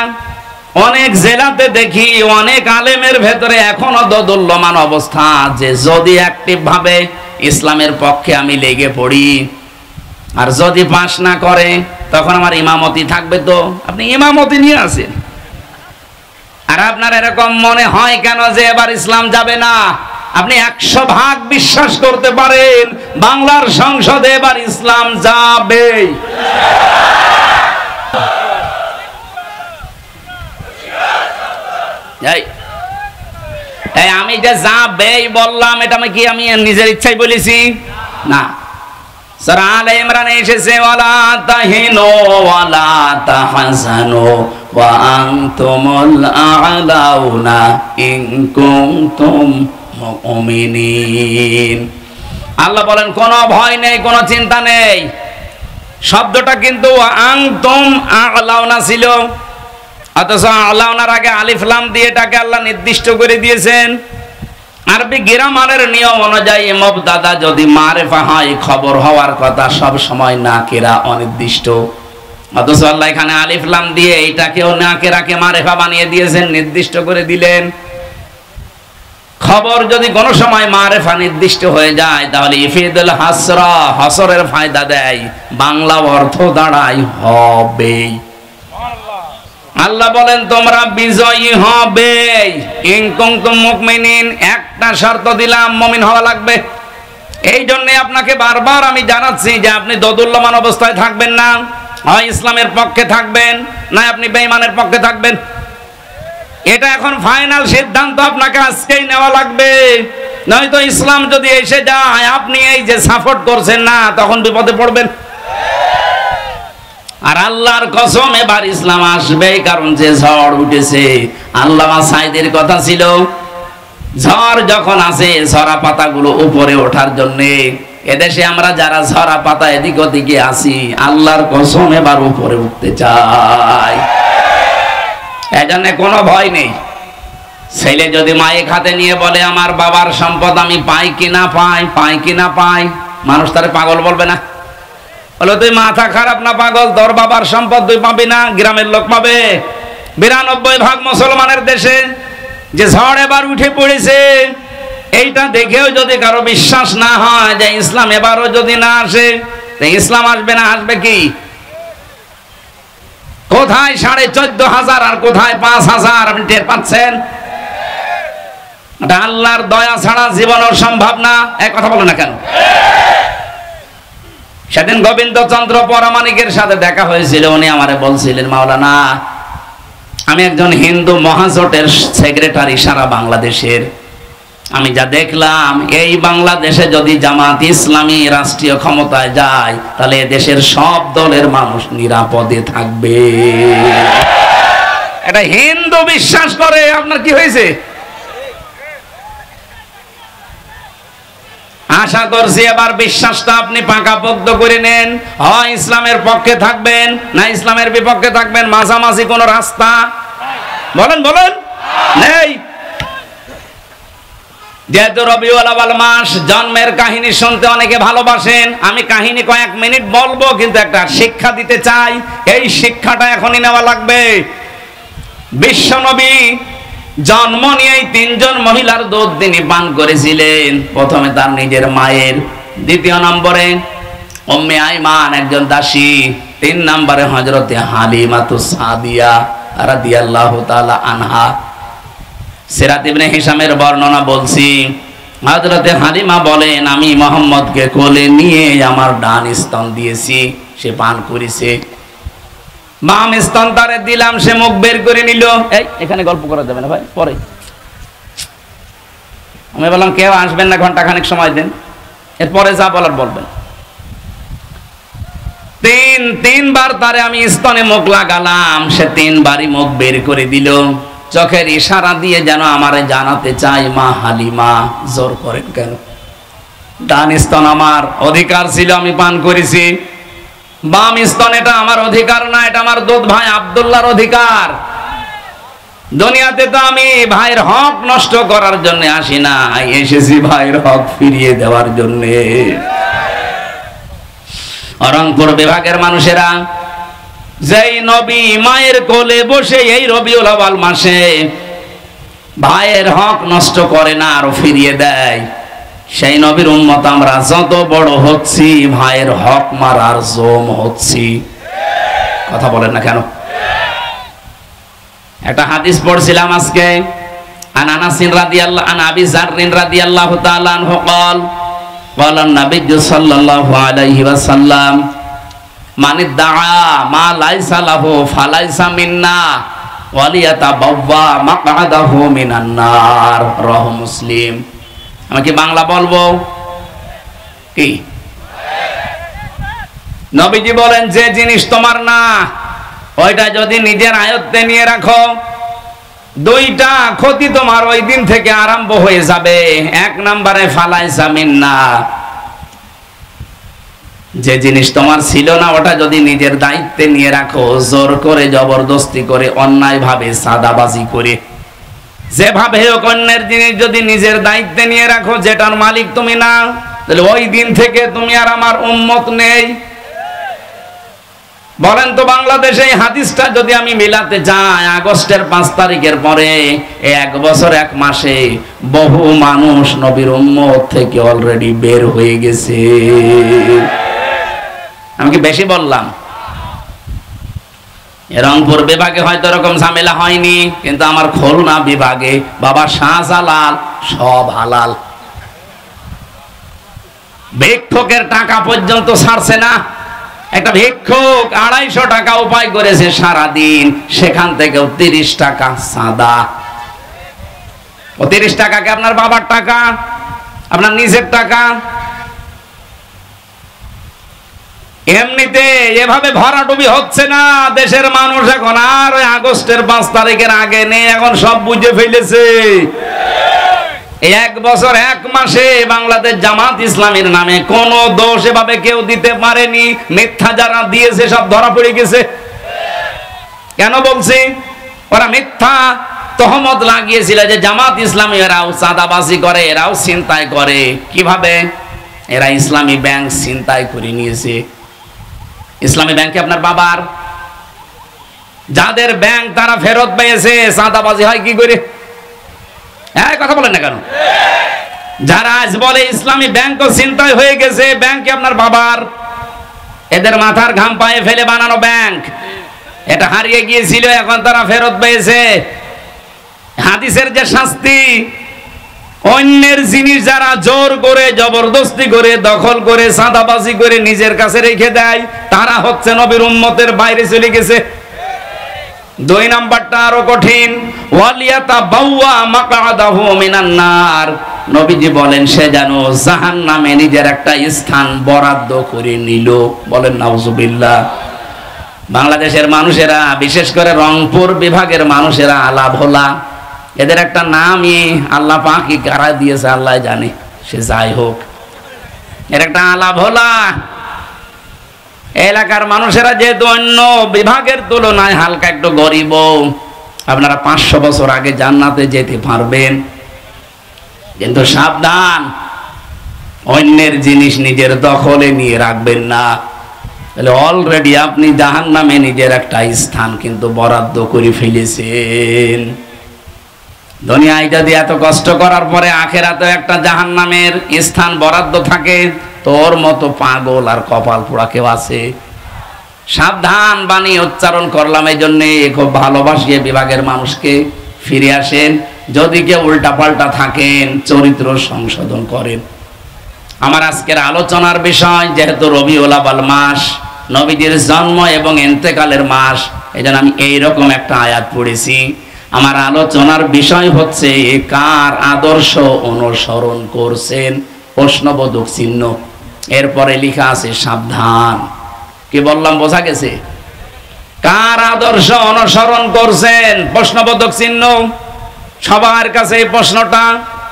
অনেক জেলাতে দেখি অনেক আলেমের ভেতরে এখনো দোদুল্যমান অবস্থা, যে যদি অ্যাক্টিভ ভাবে ইসলামের পক্ষে আমি লেগে পড়ি আর যদি পাস না করে তখন আমার ইমামতি থাকবে। তো আপনি ইমামতি নিয়ে আসেন, আর আপনার এরকম মনে হয় কেন যে এবার ইসলাম যাবে না? আপনি 100% বিশ্বাস করতে পারেন বাংলার সংসদে এবার ইসলাম যাবে। আমি যে যাবে বললাম, এটা আমি নিজের ইচ্ছাই বলেছি না। সূরা আলে ইমরানে এসেছে ওয়ালা তাহিনু ওয়ালা তাহজানু ওয়া আনতুমুল আ'লাউনা ইন কুনতুম মুমিনিন। আল্লাহ বলেন কোনো ভয় নেই, কোনো চিন্তা নেই। শব্দটা কিন্তু আনতুম আ'লাউনা ছিল, অথচ আ'লাউনার আগে আলিফ লাম দিয়ে এটাকে আল্লাহ নির্দিষ্ট করে দিয়েছেন। আরবি গ্রামারের নিয়ম অনুযায়ী মুবতাদা যদি মারিফা হয়, খবর হওয়ার কথা সব সময় নাকিরা অনির্দিষ্ট। অথচ আল্লাহ এখানে আলিফ লাম দিয়ে এইটাকেও নাকিরাকে মারিফা বানিয়ে দিয়েছেন, নির্দিষ্ট করে দিলেন। খবর যদি কোনো সময় মারিফা নির্দিষ্ট হয়ে যায় তাহলে ইফিদুল হাসরা, হাসরের ফায়দা দেয়, বাংলা অর্থ দাঁড়ায় হবে। আল্লাহ বলেন তোমরা বিজয়ী হবে ইন কুনতুম মুমিনিন। একটা শর্ত দিলাম, মুমিন হওয়া লাগবে। এই জন্য আপনাকে বারবার আমি জানাচ্ছি যে আপনি দোদুল্যমান অবস্থায় থাকবেন না, হয় ইসলামের পক্ষে থাকবেন না আপনি বেঈমানের পক্ষে থাকবেন। এটা এখন ফাইনাল সিদ্ধান্ত আপনাকে আজকেই নেওয়া লাগবে, নয়তো ইসলাম যদি এসে যায় আপনি এই যে সাপোর্ট করছেন না, তখন বিপদে পড়বেন। আর আল্লাহর কসম এবার ইসলাম আসবে, কারণ যে ঝড় উঠেছে, আল্লামা সাইদের কথা ছিল ঝড় যখন আসে ঝরা পাতাগুলো উপরে ওঠার জন্য, এদেশে আমরা যারা ঝরা পাতা এদিক ওদিকে আসি, আল্লাহর কসম এবার উপরে উঠতে চাই। এজন্য কোনো ভয় নেই। ছেলে যদি মায়ের হাতে নিয়ে বলে আমার বাবার সম্পদ আমি পাই কিনা পাই কিনা পাই, মানুষ তারে পাগল বলবে না? বলো তুই মাথা খারাপ না পাগল, তোর বাবার সম্পদ তুই পাবি না, গ্রামের লোক পাবে। 92% মুসলমানের দেশে যে ঝড় এবার উঠে পড়েছে, এইটা দেখেও যদি কারো বিশ্বাস না হয় যে ইসলাম এবারও যদি না আসে, ইসলাম আসবে না, আসবে কি? কোথায় 14,500 আর কোথায় 5,000 আপনি টের পাচ্ছেন? এটা আল্লাহর দয়া ছাড়া জীবনও সম্ভব না। এক কথা বলো না কেন? সেদিন গোবিন্দচন্দ্র পরমাণিকের সাথে দেখা হয়েছিল, উনি আমারে বলছিলেন মাওলানা আমি একজন হিন্দু মহাজোটের সেক্রেটারি সারা বাংলাদেশের, আমি যা দেখলাম এই বাংলাদেশে যদি জামাত ইসলামী রাষ্ট্রীয় ক্ষমতায় যায় তাহলে দেশের সব দলের মানুষ নিরাপদে থাকবে। এটা হিন্দু বিশ্বাস করে, আপনার কি হয়েছে? আশা করছি এবার বিশ্বাসটা আপনি পাকাপোক্ত করে নেন, হয় ইসলামের পক্ষে থাকবেন না ইসলামের বিপক্ষে থাকবেন, মাঝামাঝি কোন রাস্তা বলেন বলেন নেই। যেহেতু রবিউল আউয়াল মাস, জন্মের কাহিনী শুনতে অনেকে ভালোবাসেন, আমি কাহিনী কয়েক মিনিট বলবো, কিন্তু একটা শিক্ষা দিতে চাই। এই শিক্ষাটা এখনই নেওয়া লাগবে। বিশ্বনবী জন্ম নিয়েই 3 জন মহিলার দুধ তিনি পান করেছিলেন। প্রথমে তার নিজের মায়ের, দ্বিতীয় নম্বরে উম্মে আইমান একজন দাসী, 3 নম্বরে হযরতে হালিমাতুস সাদিয়া রাদিয়াল্লাহু তাআলা আনহা। সিরাত ইবনে হিশামের বর্ণনা বলছি, হযরতে হালিমা বলেন আমি মুহাম্মদকে কোলে নিয়ে আমার ডান স্তন দিয়েছি, সে পান করেছে। বাম স্তন তারে দিলাম, সে মুখ বের করে নিল। এই এখানে গল্প করা যাবে না ভাই, পরে। আমি বললাম কেউ আসবেন না, ঘন্টাখানেক সময় দেন, এরপরে যা বলার বলবেন। তিনবার তারে আমি স্তনে মুখ লাগালাম, সে 3 বারই মুখ বের করে দিল। চোখের ইশারা দিয়ে যেন আমারে জানাতে চাই মা হালিমা জোর করেন কেন? ডান স্তন আমার অধিকার ছিল, আমি পান করেছি। বাম স্তন এটা আমার অধিকার না, এটা আমার দুধ ভাই আব্দুল্লাহর অধিকার। দুনিয়াতে তো আমি ভাইয়ের হক নষ্ট করার জন্য আসি না, এসেছি ভাইয়ের হক ফিরিয়ে দেওয়ার জন্য। রংপুর বিভাগের মানুষেরা যেই নবী মায়ের কোলে বসে এই রবিউল আউয়াল মাসে ভাইয়ের হক নষ্ট করে না, আরো ফিরিয়ে দেয়, সেই নবীর উম্মত আমরা যত বড় হচ্ছি ভাইয়ের হক মারার জম হচ্ছি। কথা বলেন না কেন? একটা হাদিস পড়ছিলাম আজকে, আন আনাস রাদিয়াল্লাহু আন আবি যার রাদিয়াল্লাহু তাআলা আনহু قال قال النبي صلى الله عليه وسلم من ادعى ما ليس له فليس منا ওয়ালিয়াতাবাওয়া মাকআদাহু মিনান নার, রাহু মুসলিম। আমি কি বাংলা বলবো? কি নবীজি বলেন, যে জিনিস তোমার না ওইটা যদি নিজের আয়ত্তে নিয়ে রাখো, দুইটা ক্ষতি তোমার ওই দিন থেকে আরম্ভ হয়ে যাবে। এক নম্বরে ফালাইসা মিন্না, যে জিনিস তোমার ছিল না ওটা যদি নিজের দায়িত্বে নিয়ে রাখো, জোর করে জবরদস্তি করে অন্যায় ভাবে সাদাবাজি করে যেভাবে হোক অন্যের জিনিস যদি নিজের দায়িত্বে নিয়ে রাখো, যেটার মালিক তুমি না, তাহলে ওই দিন থেকে তুমি আর আমার উম্মত নেই। বলেন তো বাংলাদেশে এই হাদিসটা যদি আমি মিলাতে যাই, আগস্টের 5 তারিখের পরে 1 বছর 1 মাসে বহু মানুষ নবীর উম্মত থেকে অলরেডি বের হয়ে গেছে। আমি কি বেশি বললাম? রংপুর বিভাগে হয়তো এরকম ঝামেলা হয়নি, কিন্তু আমার খুলনা বিভাগে বাবা শাহজালাল সব হালাল। ভিক্ষুকের টাকা পর্যন্ত ছাড়ছে না। একটা ভিক্ষুক 250 টাকা উপায় করেছে সারাদিন, সেখান থেকে 30 টাকা চাঁদা। 30 টাকা কি আপনার বাবার টাকা, আপনার নিজের টাকা? এমনিতে এভাবে ভরাডুবি হচ্ছে না দেশের মানুষ এখন, আর ওই আগস্টের 5 তারিখের আগে নেই, এখন সব বুঝে ফেলেছে। 1 বছর 1 মাসে বাংলাদেশ জামাত ইসলামীর নামে কোন দোষ এভাবে কেউ দিতে পারেনি। মিথ্যা যারা দিয়েছে সব ধরা পড়ে গেছে। কেন বলছি? ওরা মিথ্যা তহমত লাগিয়েছিল যে জামাত ইসলামী এরাও চাঁদাবাজি করে, এরাও ছিনতাই করে। কিভাবে? এরা ইসলামী ব্যাংক ছিনতাই করে নিয়েছে। ইসলামী ব্যাংকে আপনার বাবার, যাদের ব্যাংক তারা ফেরত পেয়েছে, চাঁদাবাজি হয় কি করে? হ্যাঁ, কথা বলেন না কেন? যারা আজ বলে ইসলামী ব্যাংকও ছিনতাই হয়ে গেছে, ব্যাংক কি আপনার বাবার? এদের মাথার ঘাম পায়ে ফেলে বানানো ব্যাংক, এটা হারিয়ে গিয়েছিল, এখন তারা ফেরত পেয়েছে। হাদিসের যে শাস্তি, অন্যের জিনিস যারা জোর করে জবরদস্তি করে দখল করে চাঁদাবাজি করে নিজের কাছে রেখে দেয়, তারা হচ্ছে নবীর উম্মতের বাইরে চলে গেছে। 2 নাম্বারটা আরো কঠিন, ওয়ালিয়াতাবাওয়া মাকআদাহু মিনান নার। নবীজি বলেন সে যেন জাহান্নামে নিজের একটা স্থান বরাদ্দ করে নিল। বলেন নাউজুবিল্লাহ। বাংলাদেশের মানুষেরা, বিশেষ করে রংপুর বিভাগের মানুষেরা আলা ভোলা, এদের একটা নামই আল্লাহ পাক কি কারা দিয়েছে আল্লাহ জানে, সে যাই হোক, এর একটা আলা ভোলা। এলাকার মানুষেরা যেহেতু অন্য বিভাগের তুলনায় হালকা একটু গরিব, আপনারা 500 বছর আগে জান্নাতে যেতে পারবেন, কিন্তু সাবধান, অন্যের জিনিস নিজের দখলে নিয়ে রাখবেন না। তাহলে অলরেডি আপনি জাহান্নামে নিজের একটা স্থান কিন্তু বরাদ্দ করে ফেলেছেন। দুনিয়ায় যদি এত কষ্ট করার পরে আখেরাতেও একটা জাহান্নামের স্থান বরাদ্দ থাকে, তোর মতো পাগল আর কপাল পোড়া কেউ আছে? সাবধান বাণী উচ্চারণ করলাম এই জন্য, খুব ভালোবাসিয়ে বিভাগের মানুষকে ফিরে আসেন। যদি কেউ উল্টা পাল্টা থাকেন, চরিত্র সংশোধন করেন। আমার আজকের আলোচনার বিষয়, যেহেতু রবিউল আউয়াল মাস, নবীজির জন্ম এবং ইন্তেকালের মাস, এজন্য আমি এইরকম একটা আয়াত পড়েছি। আমার আলোচনার বিষয় হচ্ছে কার আদর্শ অনুসরণ করছেন, প্রশ্নবোধক চিহ্ন। এরপরে লেখা আছে সাবধান। কি বললাম বোঝা গেছে? কার আদর্শ অনুসরণ করছেন, প্রশ্নবোধক চিহ্ন। সবার কাছে এই প্রশ্নটা।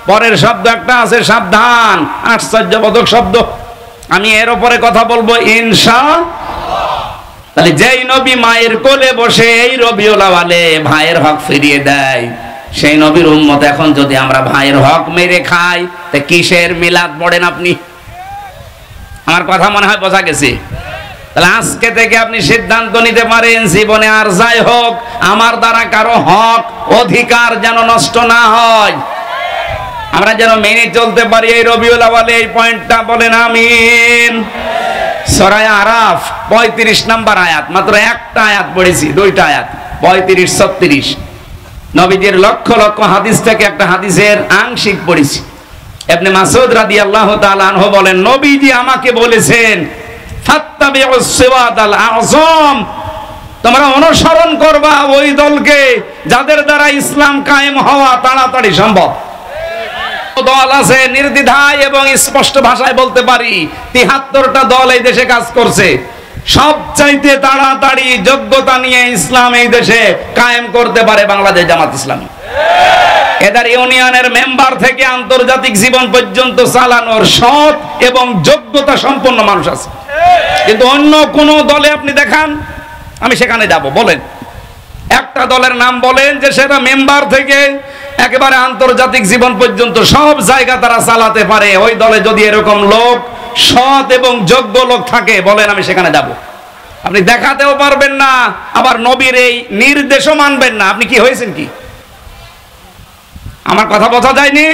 পরের শব্দ একটা আছে সাবধান, আশ্চর্যবোধক শব্দ। আমি এর উপরে কথা বলবো ইনশাআল্লাহ। তাহলে যেই নবী মায়ের কোলে বসে এই রবিউল আউয়ালে ভাইয়ের হক ফিরিয়ে দেয়, সেই নবীর উম্মত এখন যদি আমরা ভাইয়ের হক মেরে খাই, তা কিসের মিলাদ পড়েন আপনি? আমার কথা মনে হয় বোঝা গেছে। তাহলে আজকে থেকে আপনি সিদ্ধান্ত নিতে পারেন, জীবনে আর যাই হোক আমার দ্বারা কারো হক অধিকার যেন নষ্ট না হয়, আমরা যেন মেনে চলতে পারি। এই রবিউল আউয়ালে এই পয়েন্টটা বলেন আমিন। সূরা আরাফ 35 নম্বর আয়াত, মাত্র একটা আয়াত পড়েছি, দুইটা আয়াত 35-36। নবীজির লক্ষ লক্ষ হাদিস থেকে একটা হাদিসের আংশিক পড়েছি। ইবনে মাসউদ রাদিয়াল্লাহু তাআলা আনহু বলেন, নবীজি আমাকে বলেছেন ফাত্তাবিউস সিরাতাল আযম, তোমরা অনুসরণ করবা ওই দলকে যাদের দ্বারা ইসলাম কায়েম হওয়া তাড়াতাড়ি সম্ভব। দল আছে নির্দ্বিধায় এবং স্পষ্ট ভাষায় বলতে পারি ৭৩টা দল এই দেশে কাজ করছে, সবচাইতে তাড়াতাড়ি যোগ্যতা নিয়ে ইসলাম এই দেশে কায়েম করতে পারে বাংলাদেশ জামাত ইসলামী। এদের ইউনিয়নের মেম্বার থেকে আন্তর্জাতিক জীবন পর্যন্ত চালানোর সৎ এবং যোগ্যতা সম্পন্ন মানুষ আছে। কিন্তু অন্য কোন দলে আপনি দেখান, আমি সেখানে যাব, বলেন একটা দলের নাম বলেন যে সেটা মেম্বার থেকে একেবারে আন্তর্জাতিক জীবন পর্যন্ত সব জায়গা তারা চালাতে পারে। ওই দলে যদি এরকম লোক, সৎ এবং যোগ্য লোক থাকে, বলেন আমি সেখানে যাব। আপনি দেখাতেও পারবেন না, আবার নবীর এই নির্দেশও মানবেন না। আপনি কি হয়েছেন কি? আমার কথা বোঝা যায়নি?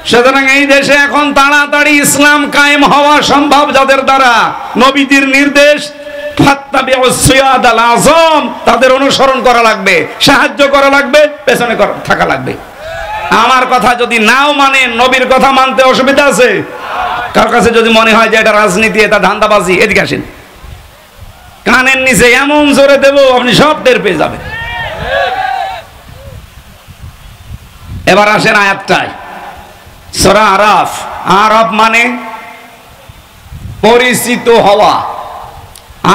সুতরাং এই দেশে এখন তাড়াতাড়ি ইসলাম কায়েম হওয়া সম্ভব যাদের দ্বারা নবীজির নির্দেশ তাদের অনুসরণ করা লাগবে, সাহায্য করা লাগবে, পেছনে থাকা লাগবে। আমার কথা যদি নাও মানেন, নবীর কথা মানতে অসুবিধা আছে? কার কাছে যদি মনে হয় যে এটা রাজনীতি, এটা ধান্দাবাজি, এদিকে আসেন, কানের নিচে এমন জোরে দেব আপনি সব টের পেয়ে যাবেন। এবার আসেন আয়াতটায়, সূরা আরাফ। আরাফ মানে পরিচিত হওয়া,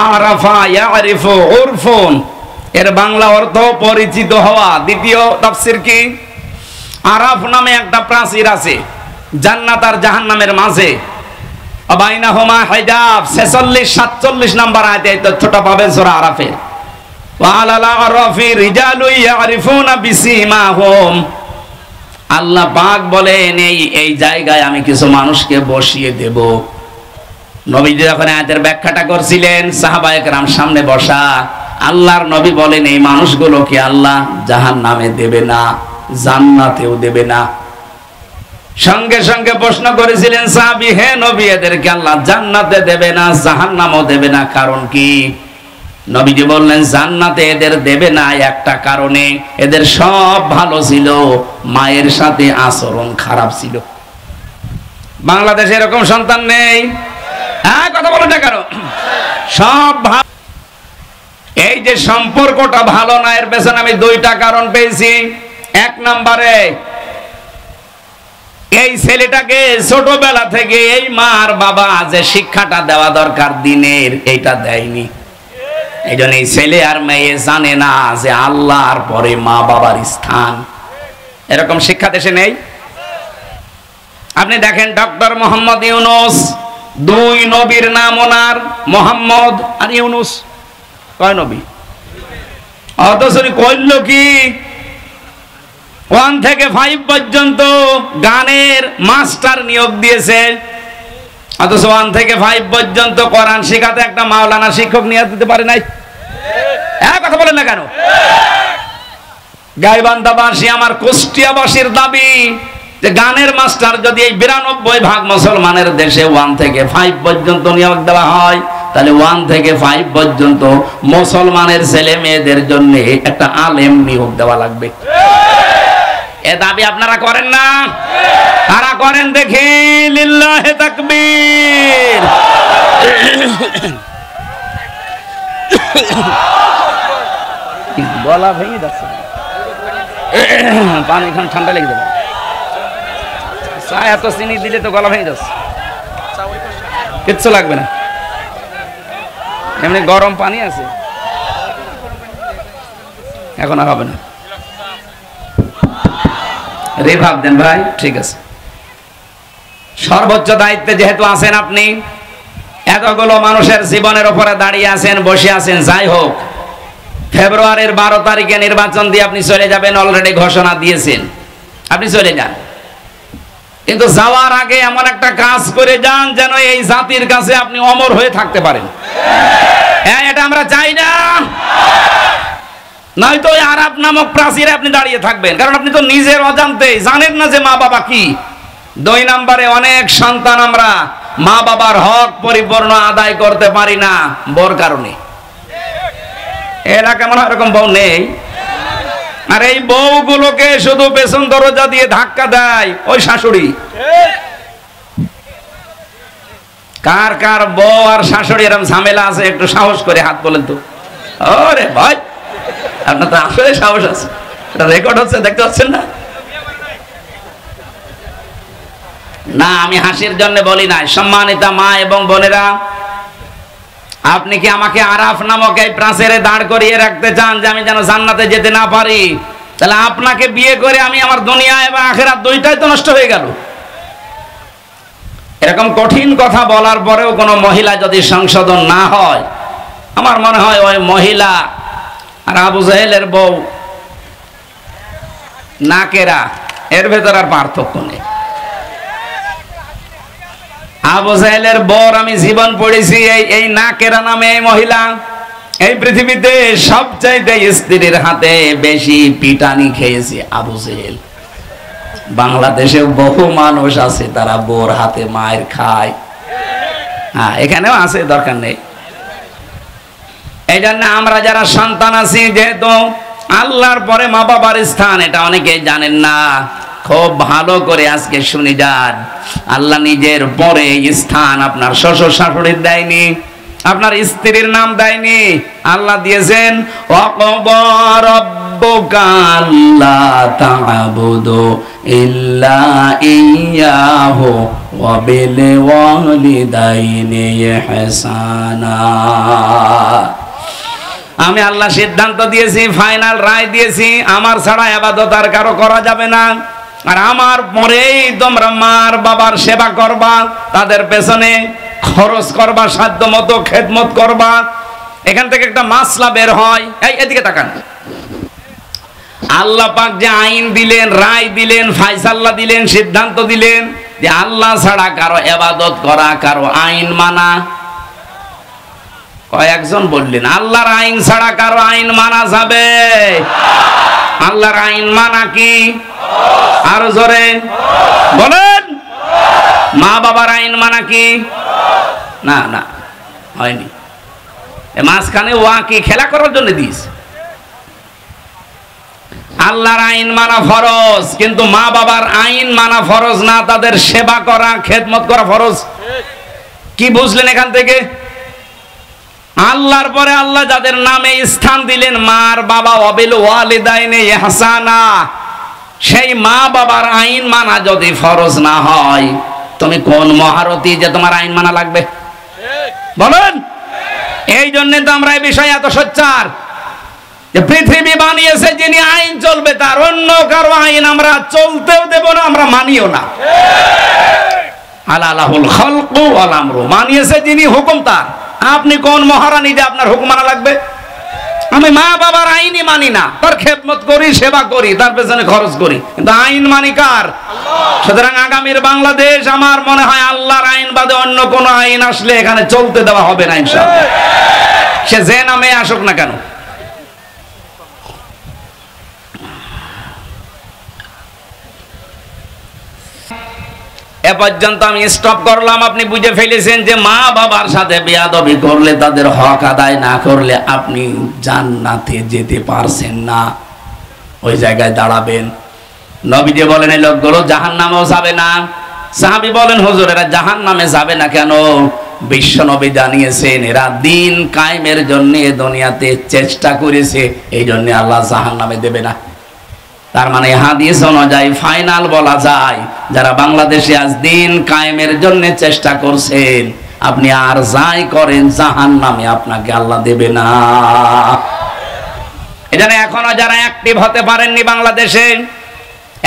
আরাফা ইয়ারিফু উরফুন, এর বাংলা অর্থ পরিচিত হওয়া। দ্বিতীয় তাফসীর কি? আরাফ নামে একটা প্রাচীর আছে জান্নাত আর জাহান্নামের মাঝে, বাইনাহুমা হিজাব। 46-47 নম্বর আয়াতে এই তথ্যটা পাবেন সূরা আরাফে। ওয়া আলাল আরাফি রিজালু ইয়ারিফুনা বিসিমাহুম, আল্লাহ পাক বলেন এই জায়গায় আমি কিছু মানুষকে বসিয়ে দেব। নবীজি যখন আয়াতের ব্যাখ্যাটা করছিলেন, সাহাবায়ে কেরাম সামনে বসা, আল্লাহর নবী বলেন এই মানুষগুলোকে আল্লাহ জাহান্নামে দেবে না, জান্নাতেও দেবে না। সঙ্গে সঙ্গে প্রশ্ন করেছিলেন সাহাবী, হে নবী এদেরকে আল্লাহ জান্নাতে দেবে না, জাহান্নামও দেবে না, কারণ কি? নবীজি বললেন জান্নাতে এদের দেবে না একটা কারণে, এদের সব ভালো ছিল, মায়ের সাথে আচরণ খারাপ ছিল। বাংলাদেশে এরকম সন্তান নেই? হ্যাঁ, কথা বলেন না কেন? সব ভালো। এই যে সম্পর্কটা ভালো না, এর পেছনে আমি দুইটা কারণ পেয়েছি। এক নম্বরে এই ছেলেটাকে ছোটবেলা থেকে এই মা আর বাবা যে শিক্ষাটা দেওয়া দরকার দিনের, এইটা দেয়নি। এই জন্য এই ছেলে আর মেয়ে জানে না যে আল্লাহর পরে মা বাবার স্থান। এরকম শিক্ষা দেশে নেই। আপনি দেখেন ডক্টর মোহাম্মদ ইউনূস, দুই নবীর নাম ওনার, মোহাম্মদ আর ইউনূস, কয় নবী? অথচ কইল কি 1 থেকে 5 পর্যন্ত গানের মাস্টার নিয়োগ দিয়েছে, অথচ 1 থেকে 5 পর্যন্ত কোরআন শেখাতে একটা মাওলানা শিক্ষক নিয়োগ দিতে পারে নাই। হ্যাঁ, কথা বলেন না কেন? গাইবান্ধাবাসী, আমার কুষ্টিয়াবাসীর দাবি যে গানের মাস্টার যদি এই 92% মুসলমানের দেশে 1 থেকে 5 পর্যন্ত নিয়োগ দেওয়া হয়, তাহলে 1 থেকে 5 পর্যন্ত মুসলমানের ছেলে মেয়েদের জন্য একটা আলেম নিয়োগ দেওয়া লাগবে। এ দাবি আপনারা করেন না? কারা করেন দেখি? লিল্লাহি তাকবীর। গলা ভেঙে যাচ্ছে, পানি খান, ঠান্ডা লেগে যাবে। চা এত চিনি দিলে তো গলা ভেঙে যাচ্ছে। কিচ্ছু লাগবে না, এমনি গরম পানি আছে, এখন আর হবে না। রিভাব দেন ভাই, ঠিক আছে। সর্বোচ্চ দায়িত্বে যেহেতু আছেন আপনি, এতগুলো মানুষের জীবনের উপরে দাঁড়িয়ে আছেন, বসে আছেন, যাই হোক, ফেব্রুয়ারির 12 তারিখে নির্বাচন দিয়ে আপনি চলে যাবেন, অলরেডি ঘোষণা দিয়েছেন, আপনি চলে যান। কিন্তু যাওয়ার আগে এমন একটা কাজ করে যান যেন এই জাতির কাছে আপনি অমর হয়ে থাকতে পারেন। হ্যাঁ, এটা আমরা চাই না। নয়তো ওই আরাফ নামক প্রাচীরে আপনি দাঁড়িয়ে থাকবেন, কারণ আপনি তো নিজের অজান্তেই জানেন না যে মা বাবা কি। 2 নম্বরে, অনেক সন্তান আমরা মা বাবার হক পরিপূর্ণ আদায় করতে পারি না বোর কারণে। এরা কেমন এরকম বউ নেই? আর এই বউগুলোকে শুধু পেছন দরজা দিয়ে ধাক্কা দেয় ওই শাশুড়ি। কার কার বউ আর শাশুড়ি এরকম ঝামেলা আছে একটু সাহস করে হাত বলেন তো। ওরে ভাই, আপনার তো আসলে সাহস আছে, এটা রেকর্ড হচ্ছে, দেখতে পাচ্ছেন না? না, আমি হাসির জন্য বলি না। সম্মানিতা মা এবং বোনেরা, আপনি কি আমাকে আরাফ নামক এই প্রাচীরে দাঁড় করিয়ে রাখতে চান যে আমি যেন জান্নাতে যেতে না পারি? তাহলে আপনাকে বিয়ে করে আমি আমার দুনিয়া এবং আখিরাত দুইটাই তো নষ্ট হয়ে গেল। এরকম কঠিন কথা বলার পরেও কোনো মহিলা যদি সংশোধন না হয়, আমার মনে হয় ওই মহিলা আর আবু জাহেলের বউ নাকেরা, এর ভেতর আর পার্থক্য নেই। আবু জাহেলের বর আমি জীবন পড়েছি এই নাকেরা নামে এই মহিলা। এই পৃথিবীতে সবচাইতে স্ত্রীর হাতে বেশি পিটানি খেয়েছে আবু জাহেল। বাংলাদেশেও বহু মানুষ আছে তারা বোর হাতে মায়ের খায়। হ্যাঁ, এখানেও আছে, দরকার নেই। এই জন্য আমরা যারা সন্তান আছি, যেহেতু আল্লাহর পরে মা বাবার স্থান, এটা অনেকেই জানেন না। খুব ভালো করে আজকে শুনে যান, আল্লাহ নিজের পরে স্থান আপনার শ্বশুর শাশুড়ির দেয়নি, আপনার স্ত্রীর নাম দেয়নি। আল্লাহ দিয়েছেন ওয়াকাদা রাব্বুকা আল্লা তা'বুদু ইল্লা ইয়্যাহু ওয়া বিল ওয়ালিদাইনি ইহসানা। আমি আল্লাহ সিদ্ধান্ত দিয়েছি, ফাইনাল রায় দিয়েছি, আমার ছাড়া ইবাদত আর কারো করা যাবে না। আর আমার পরেই তোমরা মার বাবার সেবা করবা, তাদের পেছনে খরচ করবা, সাধ্য মতো খেদমত করবা। এখান থেকে একটা মাসলা বের হয়। এই এদিকে তাকান। আল্লাহ পাক যে আইন দিলেন, রায় দিলেন, ফায়সালা দিলেন, সিদ্ধান্ত দিলেন যে আল্লাহ ছাড়া কারো ইবাদত করা, কারো আইন মানা। কয়েকজন বললেন আল্লাহর আইন ছাড়া কারো আইন মানা যাবে? আল্লাহর আইন মানা কি? আরো জোরে বলেন। মা বাবার আইন মানা কি? না না, হয়নি। মাঝখানে ওয়া কি খেলা করার জন্য দিস। আল্লাহর আইন মানা ফরজ, কিন্তু মা বাবার আইন মানা ফরজ না, তাদের সেবা করা, খেদমত করা ফরজ। কি বুঝলেন এখান থেকে? আল্লাহর পরে আল্লাহ যাদের নামে স্থান দিলেন, মার বাবা, ওয়াবিল ওয়ালিদাইনি ইহসানা, সেই মা বাবার আইন মানা যদি ফরজ না হয়, তুমি কোন মহারথী যে তোমার আইন মানা লাগবে? বলেন। এই জন্য তো আমরা এই বিষয়ে এত সোচ্চার যে পৃথিবী বানিয়েছে যিনি, আইন চলবে তার, অন্য কারো আইন আমরা চলতেও দেব না, আমরা মানিও না। আলাহুল খালকু ওয়াল আমরু, মানিয়েছে যিনি, হুকুম তার। আপনি কোন মহারানী যে আপনার হুকুম মানা লাগবে? আমি মা বাবার আইনই মানি না, তার খেদমত করি, সেবা করি, তার পেছনে খরচ করি, কিন্তু আইন মানি কার? সুতরাং আগামীর বাংলাদেশ আমার মনে হয় আল্লাহর আইন বাদে অন্য কোন আইন আসলে এখানে চলতে দেওয়া হবে না ইনশাআল্লাহ, সে যে নামে আসুক না কেন। এ পর্যন্ত আমি স্টপ করলাম। আপনি বুঝে ফেলেছেন যে মা বাবার সাথে বেয়াদবি করলে, তাদের হক আদায় না করলে আপনি জান্নাতে যেতে পারছেন না, ওই জায়গায় দাঁড়াবেন। নবীজি বলেন এই লোকগুলো জাহান্নামেও যাবে না। সাহাবী বলেন হুজুর এরা জাহান্নামে যাবে না কেন? বিশ্ব নবী জানিয়েছেন এরা দিন কায়েমের জন্য দুনিয়াতে চেষ্টা করেছে, এই জন্য আল্লাহ জাহান্নামে দেবে না। তার মানে হাদিস অনুযায়ী ফাইনাল বলা যায়, যারা বাংলাদেশে আজ দিন কায়েমের জন্য চেষ্টা করছেন, আপনি আর যাই করেন জাহান্নামে আপনাকে আল্লাহ দেবে না। এজন্য এখনো যারা অ্যাক্টিভ হতে পারেননি বাংলাদেশে,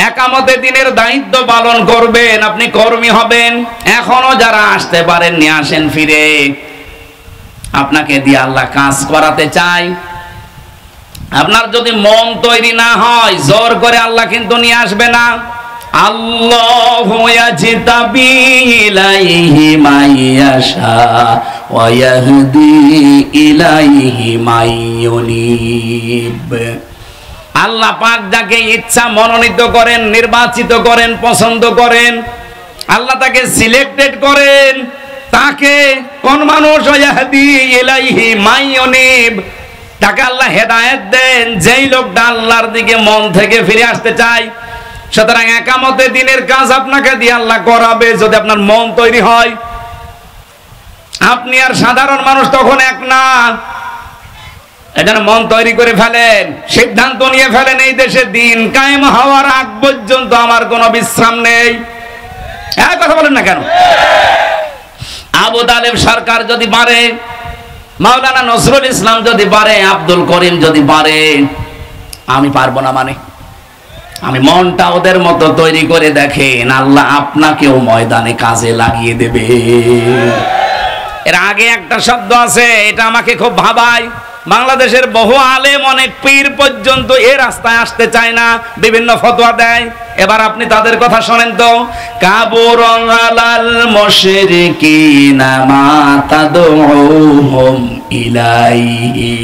একামতে দিনের দায়িত্ব পালন করবেন, আপনি কর্মী হবেন। এখনো যারা আসতে পারেননি, আসেন ফিরে, আপনাকে দিয়ে আল্লাহ কাজ করাতে চায়। আপনার যদি মন তৈরি না হয়, জোর করে আল্লাহ কিন্তু নিয়ে আসবে না। আল্লাহু ইয়াজতাবি ইলাইহি মাইয়াশা ওয়া ইয়াহদি ইলাইহি মাইয়ুনিব। আল্লাহ পাক যাকে ইচ্ছা মনোনীত করেন, নির্বাচিত করেন, পছন্দ করেন, আল্লাহ তাকে সিলেক্টেড করেন। তাকে কোন মানুষ ইয়াহদি ইলাইহি মাইয়ুনিব, তাকে আল্লাহ হেদায়েত দেন যেই লোকটা আল্লাহর দিকে মন থেকে ফিরে আসতে চায়। সুতরাং একামতে দিনের কাজ আপনাকে দিয়ে আল্লাহ করাবে যদি আপনার মন তৈরি হয়। আপনি আর সাধারণ মানুষ তখন এক না। এজন্য মন তৈরি করে ফেলেন, সিদ্ধান্ত নিয়ে ফেলেন এই দেশে দিন কায়েম হওয়ার আগ পর্যন্ত আমার কোনো বিশ্রাম নেই। এক কথা বলেন না কেন? আবু তালেব সরকার যদি পারে, মাওলানা নজরুল ইসলাম যদি পারে, আব্দুল করিম যদি পারে, আমি পারবো না মানে? আমি মনটা ওদের মতো তৈরি করে দেখেন, আল্লাহ আপনাকেও ময়দানে কাজে লাগিয়ে দেবে। এর আগে একটা শব্দ আছে, এটা আমাকে খুব ভাবায়। বাংলাদেশের বহু আলেম, অনেক পীর পর্যন্ত এ রাস্তায় আসতে চায় না, বিভিন্ন ফতোয়া দেয়। এবার আপনি তাদের কথা শোনেন তো। কাবুরুল আলাল মুশরিকিনা মা তাদউহুম ইলাইহি।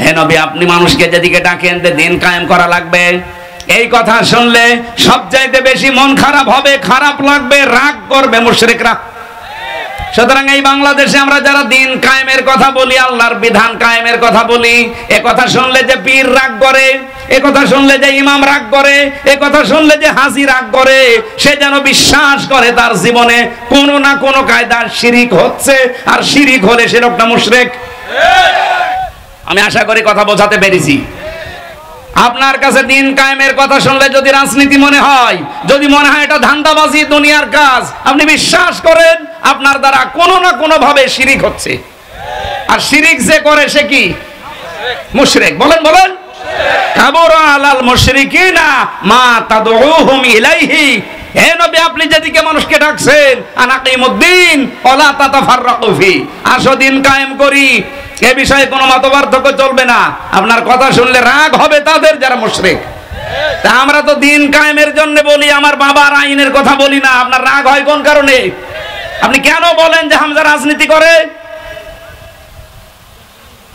হে নবী, আপনি মানুষকে যেদিকে ডাকেন যে দিন কায়েম করা লাগবে, এই কথা শুনলে সবচাইতে বেশি মন খারাপ হবে, খারাপ লাগবে, রাগ করবে মুশরিকরা। সুতরাং এই বাংলাদেশে আমরা যারা দিন কায়েমের কথা বলি, আল্লাহর বিধান কায়েমের কথা বলি, এ কথা শুনলে যে পীর রাগ করে, এ কথা শুনলে যে ইমাম রাগ করে, এ কথা শুনলে যে হাজী রাগ করে, সে যেন বিশ্বাস করে তার জীবনে কোনো না কোনো কায়দার শিরিক হচ্ছে, আর শিরিক হলে সে লোকটা মুশরিক। আমি আশা করি কথা বোঝাতে পেরেছি। আপনার কাছে দিন কায়েমের কথা শুনলে যদি রাজনীতি মনে হয়, যদি মনে হয় এটা ধান্দাবাজি, দুনিয়ার কাজ, আপনি বিশ্বাস করেন আপনার দ্বারা কোনো না কোনো ভাবে শিরিক হচ্ছে। আর শিরিক যে করে সে কি? মুশরিক। বলেন বলেন। কাবুরা আলাল মুশরিকিনা মা তাদউহুম ইলাইহি। হে নবী, আপনি যেদিকে মানুষকে ডাকছেন, আনাকিমুদ্দিন ওয়ালা তাতাফাররাকু ফি, আসো দিন কায়েম করি, এ বিষয়ে কোনো মতপার্থক্য চলবে না। আপনার কথা শুনলে রাগ হবে তাদের যারা মুশরিক। তা আমরা তো দিন কায়েমের জন্য বলি, আমার বাবার আইনের কথা বলি না। আপনার রাগ হয় কোন কারণে? আপনি কেন বলেন যে হামজা রাজনীতি করে?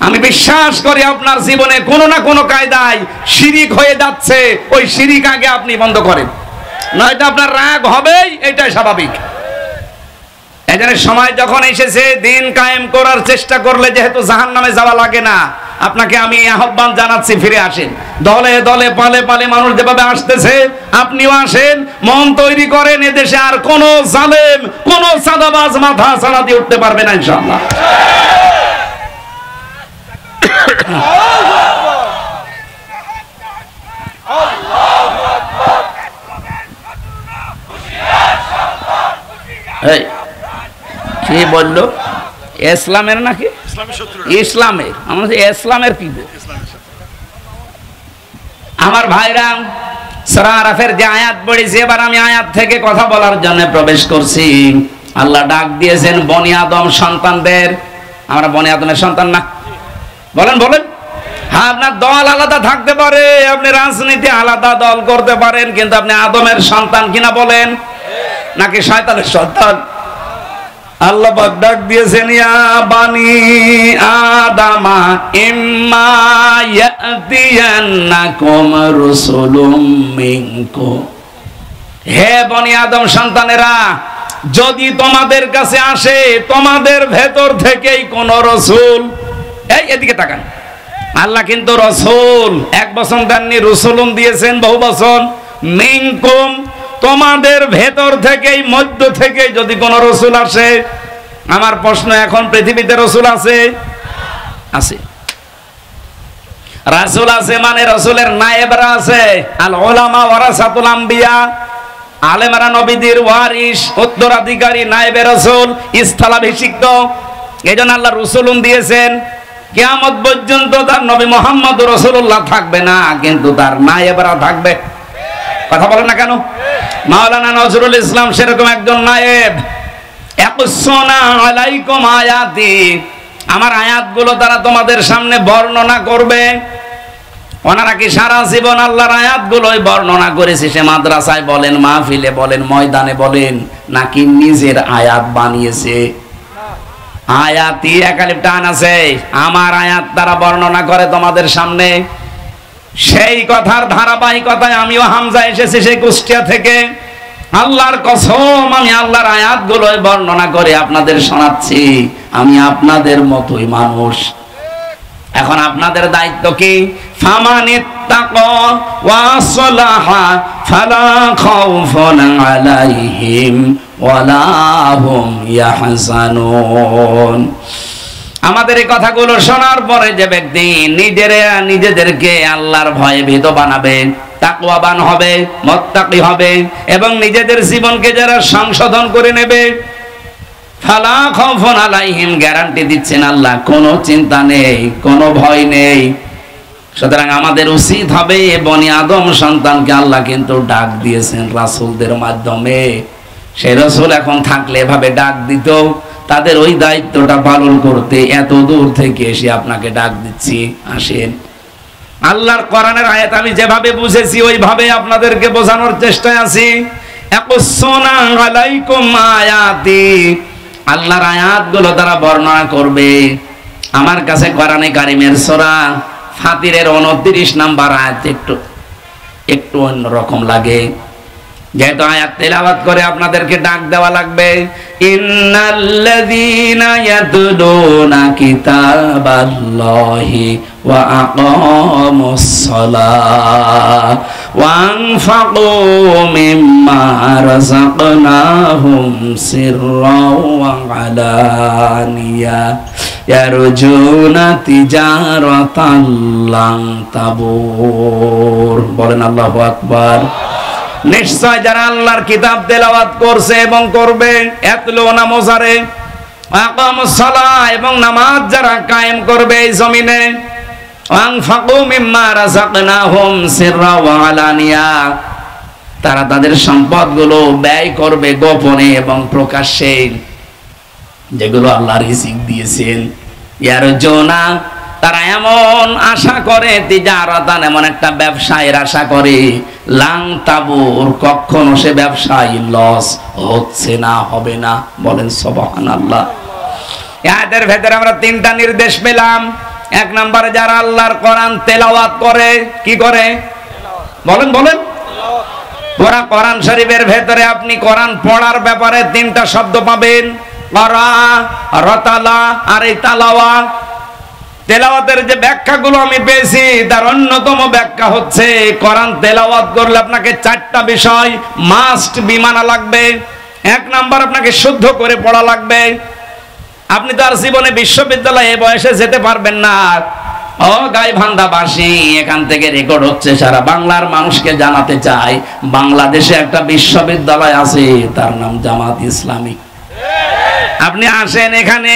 আমি বিশ্বাস করি আপনার জীবনে কোনো না কোনো কায়দায় শিরিক হয়ে যাচ্ছে, ওই শিরিক আগে আপনি বন্ধ করেন, নয়তো আপনার রাগ হবেই, এটাই স্বাভাবিক। এজন্য সময় যখন এসেছে দিন কায়েম করার চেষ্টা করলে যেহেতু জাহান্নামে যাওয়া লাগে না, আপনাকে আমি আহ্বান জানাচ্ছি, ফিরে আসেন। দলে দলে পালে পালে মানুষ যেভাবে আসতেছে, আপনিও আসেন, মন তৈরি করেন। এদেশে আর কোন জালেম, কোন সাদাবাজ মাথা ছাড়া দিয়ে উঠতে পারবে না ইনশাআল্লাহ। কি বললো? ইসলামের নাকি? ইসলামের? আমরা ইসলামের কি? আমার ভাইরা, সূরা আরাফের যে আয়াত পড়েছি, এবার আমি আয়াত থেকে কথা বলার জন্য প্রবেশ করছি। আল্লাহ ডাক দিয়েছেন বনি আদম সন্তানদের। আমরা বনি আদমের সন্তান না? বলেন বলেন। হ্যাঁ, আপনার দল আলাদা থাকতে পারে, আপনি রাজনীতি আলাদা দল করতে পারেন, কিন্তু আপনি আদমের সন্তান কিনা বলেন, নাকি শয়তানের সন্তান? আল্লাহ পাক ডাক দিয়েছেন, ইয়া বানি আদামা ইম্মা ইয়াতিয়ান্নাকুম রাসূলুম মিনকুম। হে বনি আদম সন্তানেরা, যদি তোমাদের কাছে আসে তোমাদের ভেতর থেকেই কোন রাসূল, এই এদিকে তাকান। আল্লাহ কিন্তু রাসূল এক বচন দেননি, রাসূলুন দিয়েছেন বহু বচন। মিনকুম, তোমাদের ভেতর থেকেই, মধ্য থেকে যদি কোন রাসূল আসে। আমার প্রশ্ন, এখন পৃথিবীতে রাসূল আছে? আছে। রাসূল আছে মানে রাসূলের নায়েবরা আছে। আল উলামা ওয়ারাসাতুল আম্বিয়া, আলেমরা নবীদের ওয়ারিস, উত্তরাধিকারী, নায়েবে রাসূল, স্থলাভিষিক্ত। এজন্য আল্লাহ রাসূলুন দিয়েছেন। কিয়ামত পর্যন্ত তার নবী মুহাম্মদ রাসূলুল্লাহ থাকবে না, কিন্তু তার নায়েবরা থাকবে। কথা বলেন না কেন? মাওলানা নজরুল ইসলাম সেরকম একজন নায়েব। ইয়াকুসুনা আলাইকুম আয়াতি, আমার আয়াতগুলো তারা তোমাদের সামনে বর্ণনা করবে। ওনারা কি সারা জীবন আল্লাহর আয়াতগুলোই বর্ণনা করেছে, সে মাদ্রাসায় বলেন, মাহফিলে বলেন, ময়দানে বলেন, নাকি নিজের আয়াত বানিয়েছে? আয়াতি একালিপ টান আছে, আমার আয়াত তারা বর্ণনা করে তোমাদের সামনে। সেই কথার ধারাবাহিকতায় আমিও হামজা এসেছি সেই কুষ্টিয়া থেকে। আল্লাহর কসম, আমি আল্লাহর আয়াতগুলোই বর্ণনা করে আপনাদের শোনাচ্ছি। আমি আপনাদের মতোই মানুষ। এখন আপনাদের দায়িত্ব কি? ফামানিত্তাকা ওয়া আসলাহা ফালা খাউফুন আলাইহিম ওয়ালা হুম ইয়াহজানুন। আমাদের এই কথাগুলো শোনার পরে যে ব্যক্তি নিজেদেরকে আল্লাহর ভয়ে ভীত বানাবে, তাকওয়াবান হবে, মুত্তাকি হবে এবং নিজেদের জীবনকে যারা সংশোধন করে নেবে, ফালা খাউফুন আলাইহিম, গ্যারান্টি দিচ্ছেন আল্লাহ, কোনো চিন্তা নেই, কোনো ভয় নেই। সুতরাং আমাদের উচিত হবে, বনি আদম সন্তানকে আল্লাহ কিন্তু ডাক দিয়েছেন রাসূলদের মাধ্যমে। সেই রাসূল এখন থাকলে এভাবে ডাক দিত, তাদের ওই দায়িত্বটা পালন করতে এত দূর থেকে এসে আপনাকে ডাক দিচ্ছি, আসেন। আল্লাহর কোরআনের আয়াত আমি যেভাবে বুঝেছি ওইভাবে আপনাদেরকে বোঝানোর চেষ্টায় আছি। ইয়াকুসুনা আলাইকুম আয়াতি, আল্লাহর আয়াতগুলো তারা বর্ণনা করবে। আমার কাছে কোরআনে কারিমের সূরা ফাতিরের 29 নাম্বার আয়াত একটু অন্যরকম লাগে, যেহেতু আয়াত তেলাওয়াত করে আপনাদেরকে ডাক দেওয়া লাগবে। ইন্নাল্লাযীনা ইয়াতলুনা কিতাবাল্লাহি ওয়া আকামুস সালাহ ওয়া আনফাকু মিম্মা রাযাকনাহুম সিররাও ওয়া আলানিয়া ইয়ারজুনা তিজারাতাল লান তাবুর। বলেন আল্লাহু আকবার। নিশ্চয় যারা আল্লাহর কিতাব তেলাওয়াত করছে এবং করবে, ইয়াতলুনা মুজারে, আকামুস সালাহ এবং নামাজ যারা কায়েম করবে এই জমিনে, আনফাকু মিম্মা রাযাকনাহুম সিররা ওয়া আলানিয়া, তারা তাদের সম্পদগুলো ব্যয় করবে গোপনে এবং প্রকাশ্যে, যেগুলো আল্লাহ রিজিক দিয়েছেন। ইয়ারজুনা, তারা এমন আশা করে, তিজারাতান, এমন একটা ব্যবসায়ের আশা করে, লাং তাবুর, কখনো সে ব্যবসায় লস হচ্ছে না, হবে না। বলেন সুবহানাল্লাহ। এদের ভেতরে আমরা তিনটা নির্দেশ পেলাম। এক নম্বরে যারা আল্লাহর কোরআন তেলাওয়াত করে, কি করে? বলেন বলেন। পুরা কোরআন শরীফের ভেতরে আপনি কোরআন পড়ার ব্যাপারে তিনটা শব্দ পাবেন, করা, রতালা আর এই তালাওয়া। তেলাওয়াতের যে ব্যাখ্যাগুলো আমি পেয়েছি তার অন্যতম ব্যাখ্যা হচ্ছে, কোরআন তেলাওয়াত করলে আপনাকে চারটা বিষয় মাস্ট বি মানা লাগবে। এক নাম্বার, আপনাকে শুদ্ধ করে পড়া লাগবে। আপনি তো আর জীবনে বিশ্ববিদ্যালয়ে এই বয়সে যেতে পারবেন না। ও গাইবান্ধাবাসী, এখান থেকে রেকর্ড হচ্ছে, সারা বাংলার মানুষকে জানাতে চাই, বাংলাদেশে একটা বিশ্ববিদ্যালয় আছে, তার নাম জামাত ইসলামী। আপনি আসেন এখানে,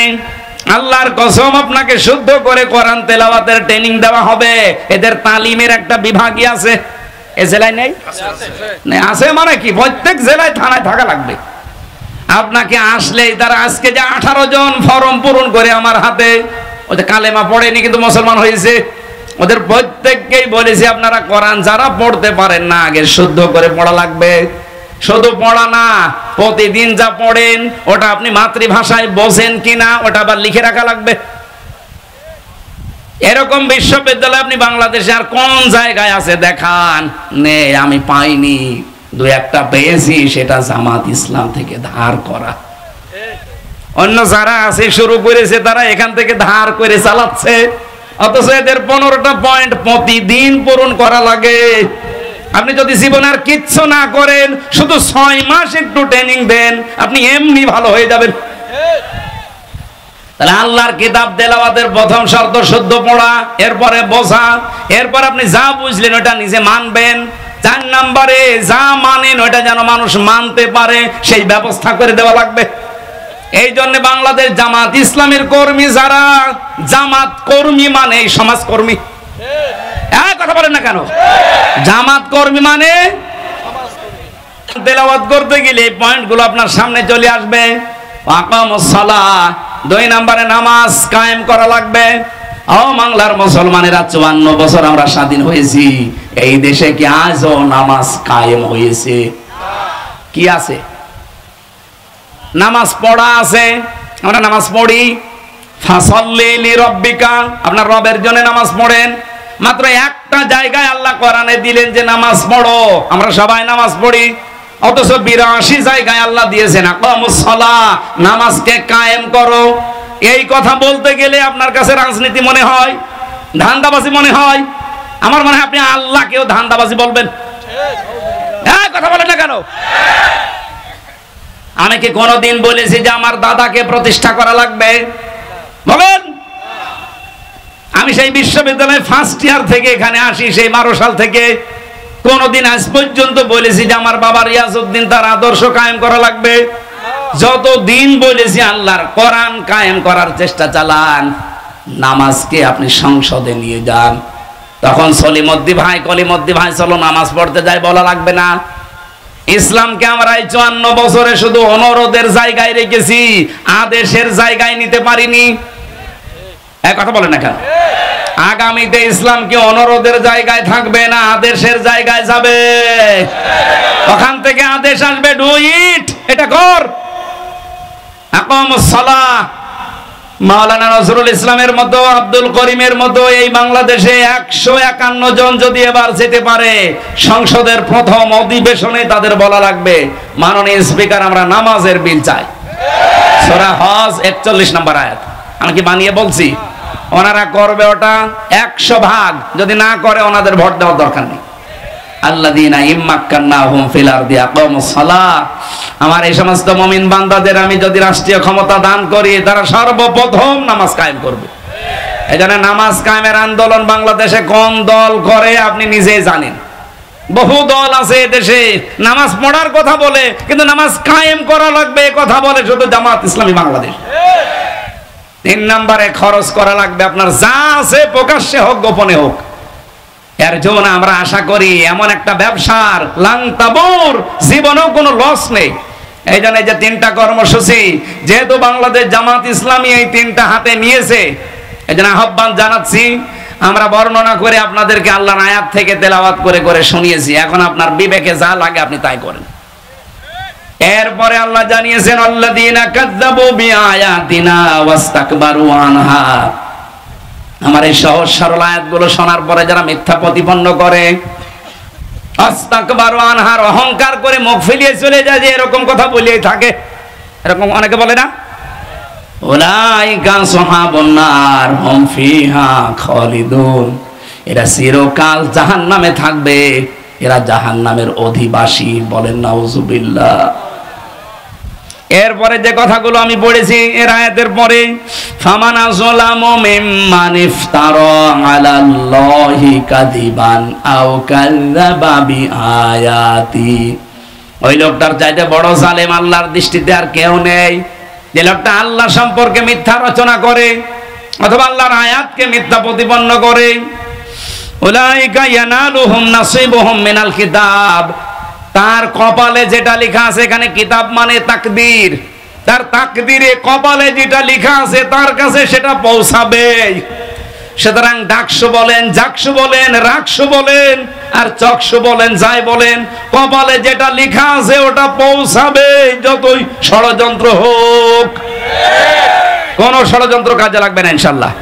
আল্লাহর কসম আপনাকে শুদ্ধ করে কোরআন তেলাওয়াতের ট্রেনিং দেওয়া হবে। এদের তালিমের একটা বিভাগই আছে। এ জেলায় নেই? আছে মানে কি, প্রত্যেক জেলায় থানায় থাকা লাগবে। আপনাকে আসলেই তারা, আজকে যে 18 জন ফর্ম পূরণ করে আমার হাতে, ওদের কালেমা পড়েনি কিন্তু মুসলমান হয়েছে, ওদের প্রত্যেককেই বলেছি আপনারা কোরআন যারা পড়তে পারেন না, আগে শুদ্ধ করে পড়া লাগবে। শুধু পড়া না, প্রতিদিন যা পড়েন ওটা আপনি মাতৃভাষায় বোঝেন কিনা ওটা আবার লিখে রাখা লাগবে। এরকম বিশ্ববিদ্যালয় আপনি বাংলাদেশে আর কোন জায়গায় আছে দেখান? নেই, আমি পাইনি। দু একটা পেয়েছি, সেটা জামাত ইসলাম থেকে ধার করা। অন্য যারা আছে শুরু করেছে তারা এখান থেকে ধার করে চালাচ্ছে, অথচ এদের 15টা পয়েন্ট প্রতিদিন পূরণ করা লাগে। আপনি যদি জীবনে আর কিচ্ছু না করেন, শুধু 6 মাস একটু ট্রেনিং দেন, আপনি এমনি ভালো হয়ে যাবেন। তাহলে আল্লাহর কিতাব তেলাওয়াতের প্রথম শর্ত শুদ্ধ পড়া, এরপরে বোঝা, এরপর আপনি যা বুঝলেন ওটা নিজে মানবেন। 4 নম্বরে যা মানেন ওটা যেন মানুষ মানতে পারে, সেই ব্যবস্থা করে দেওয়া লাগবে। এই জন্য বাংলাদেশ জামাত ইসলামের কর্মী যারা, জামাত কর্মী মানে সমাজকর্মী। কথা বলেন না কেন? জামাত কর্মী মানে তেলাওয়াত করতে গেলে এই পয়েন্টগুলো আপনার সামনে চলে আসবে। আকামুস সালাহ, 2 নম্বরে নামাজ কায়েম করা লাগবে। ও বাংলার মুসলমানেরা, 54 বছর আমরা স্বাধীন হয়েছি, এই দেশে কি আজও নামাজ কায়েম হয়েছে? কি আছে? নামাজ পড়া আছে, আমরা নামাজ পড়ি। ফাসাল্লি লিরাব্বিকা, আপনার রবের জন্য নামাজ পড়েন। মাত্র একটা জায়গায় আল্লাহ কোরআনে দিলেন যে নামাজ পড়ো, আমরা সবাই নামাজ পড়ি। অথচ 82 জায়গায় আল্লাহ দিয়েছেন আকামুস সালাহ, নামাজকে কায়েম করো। এই কথা বলতে গেলে আপনার কাছে রাজনীতি মনে হয়, ধান্দাবাজি মনে হয়। আমার মনে হয় আপনি আল্লাহকেও ধান্দাবাজি বলবেন। হ্যাঁ, কথা বলেন না কেন? আমি কি কোনদিন বলেছি যে আমার দাদাকে প্রতিষ্ঠা করা লাগবে? বলেন। আমি সেই বিশ্ববিদ্যালয়ে ফার্স্ট ইয়ার থেকে এখানে আসি, সেই 12 সাল থেকে কোনদিন আজ পর্যন্ত বলেছি যে আমার বাবা রিয়াজউদ্দিন তার আদর্শ কায়েম করা লাগবে? যতদিন বলেছি আল্লাহর কোরআন কায়েম করার চেষ্টা চালান, নামাজকে আপনি সংসদে নিয়ে যান। তখন সলিমদ্দি ভাই, কলিমদ্দি ভাই চলো নামাজ পড়তে যাই বলা লাগবে না। ইসলামকে আমরা এই 54 বছরে শুধু অনুরোধের জায়গায় রেখেছি, আদেশের জায়গায় নিতে পারিনি। এক কথা বলেন না কেন? আগামীতে ইসলাম কি অনুরোধের জায়গায় থাকবে না আদেশের জায়গায় যাবে? ওখান থেকে আদেশ আসবে, ডু ইট, এটা কর। আকামুস সালাহ। মাওলানা নজরুল ইসলামের মতো, আব্দুল করিমের মতো এই বাংলাদেশে 151 জন যদি এবার যেতে পারে সংসদের প্রথম অধিবেশনে, তাদের বলা লাগবে মাননীয় স্পিকার আমরা নামাজের বিল চাই। সূরা হজ 41 নম্বর আয়াত। আমি কি বানিয়ে বলছি? ওনারা করবে ওটা 100 ভাগ। যদি না করে ওনাদের ভোট দেওয়ার দরকার নেই। আল্লাযীনা ইম্মাক্কান্নাহুম ফিল আরদি আকামুস সালাহ। আমার এই সমস্ত মুমিন বান্দাদের আমি যদি রাষ্ট্রীয় ক্ষমতা দান করি, তারা সর্বপ্রথম নামাজ কায়েম করবে। এজন্য নামাজ কায়েমের আন্দোলন বাংলাদেশে কোন দল করে আপনি নিজেই জানেন। বহু দল আছে দেশে নামাজ পড়ার কথা বলে, কিন্তু নামাজ কায়েম করা লাগবে এ কথা বলে শুধু জামাত ইসলামী বাংলাদেশ। 3 নম্বরে খরচ করা লাগবে আপনার যা আছে, প্রকাশ্যে হোক গোপনে হোক। এর জন্য আমরা আশা করি এমন একটা ব্যবসার লাংতাবুর, জীবনেও কোনো লস নেই। এই জন্য যে 3টা কর্মসূচি, যেহেতু বাংলাদেশ জামাত ইসলামী এই 3টা হাতে নিয়েছে, এই জন্য আহ্বান জানাচ্ছি। আমরা বর্ণনা করে আপনাদেরকে আল্লাহর আয়াত থেকে তেলাওয়াত করে করে শুনিয়েছি। এখন আপনার বিবেকে যা লাগে আপনি তাই করেন। এরপরে আল্লাহ জানিয়েছেন আল্লাযীনা কাযযাবু বিআয়াতিনা ওয়াস্তাকবারু আনহা। আমার এই সহজ সরল আয়াতগুলো শোনার পরে যারা মিথ্যা প্রতিপন্ন করে, আস্তাকবারু আনহার, অহংকার করে মুখ ফেলিয়ে চলে যায়, যে এরকম কথা বলেই থাকে, এরকম অনেকে বলে না, উলাইকা আসহাবুন নার হুম ফিহা খালিদুন। এরা চিরকাল জাহান্নামে থাকবে, এরা জাহান্নামের অধিবাসী। বলেন নাউজুবিল্লাহ। এরপরে যে কথাগুলো আমি পড়েছি এর আয়াতের পরে, ফামানা যালামু মিম্মান ইফতারা আলাল্লাহি কাযিবান আও কাযযাবা বিআয়াতি। ওই লোকটার চাইতে বড় জালেম আল্লাহর দৃষ্টিতে আর কেউ নেই, যে লোকটা আল্লাহ সম্পর্কে মিথ্যা রচনা করে অথবা আল্লাহর আয়াতকে মিথ্যা প্রতিপন্ন করে। উলাইকা ইয়ানালুহুম নাসিবুহুম মিনাল কিতাব। তার কপালে যেটা লেখা আছে, এখানে কিতাব মানে তাকদীর, তার তাকদীরে কপালে যেটা লেখা আছে তার কাছে সেটা পৌঁছাবে। সুতরাং ডাকসু বলেন, জাকসু বলেন, রাকসু বলেন আর চকসু বলেন, যাই বলেন, কপালে যেটা লেখা আছে ওটা পৌঁছাবে, যতই ষড়যন্ত্র হোক। কোন ষড়যন্ত্র কাজে লাগবে না ইনশাআল্লাহ।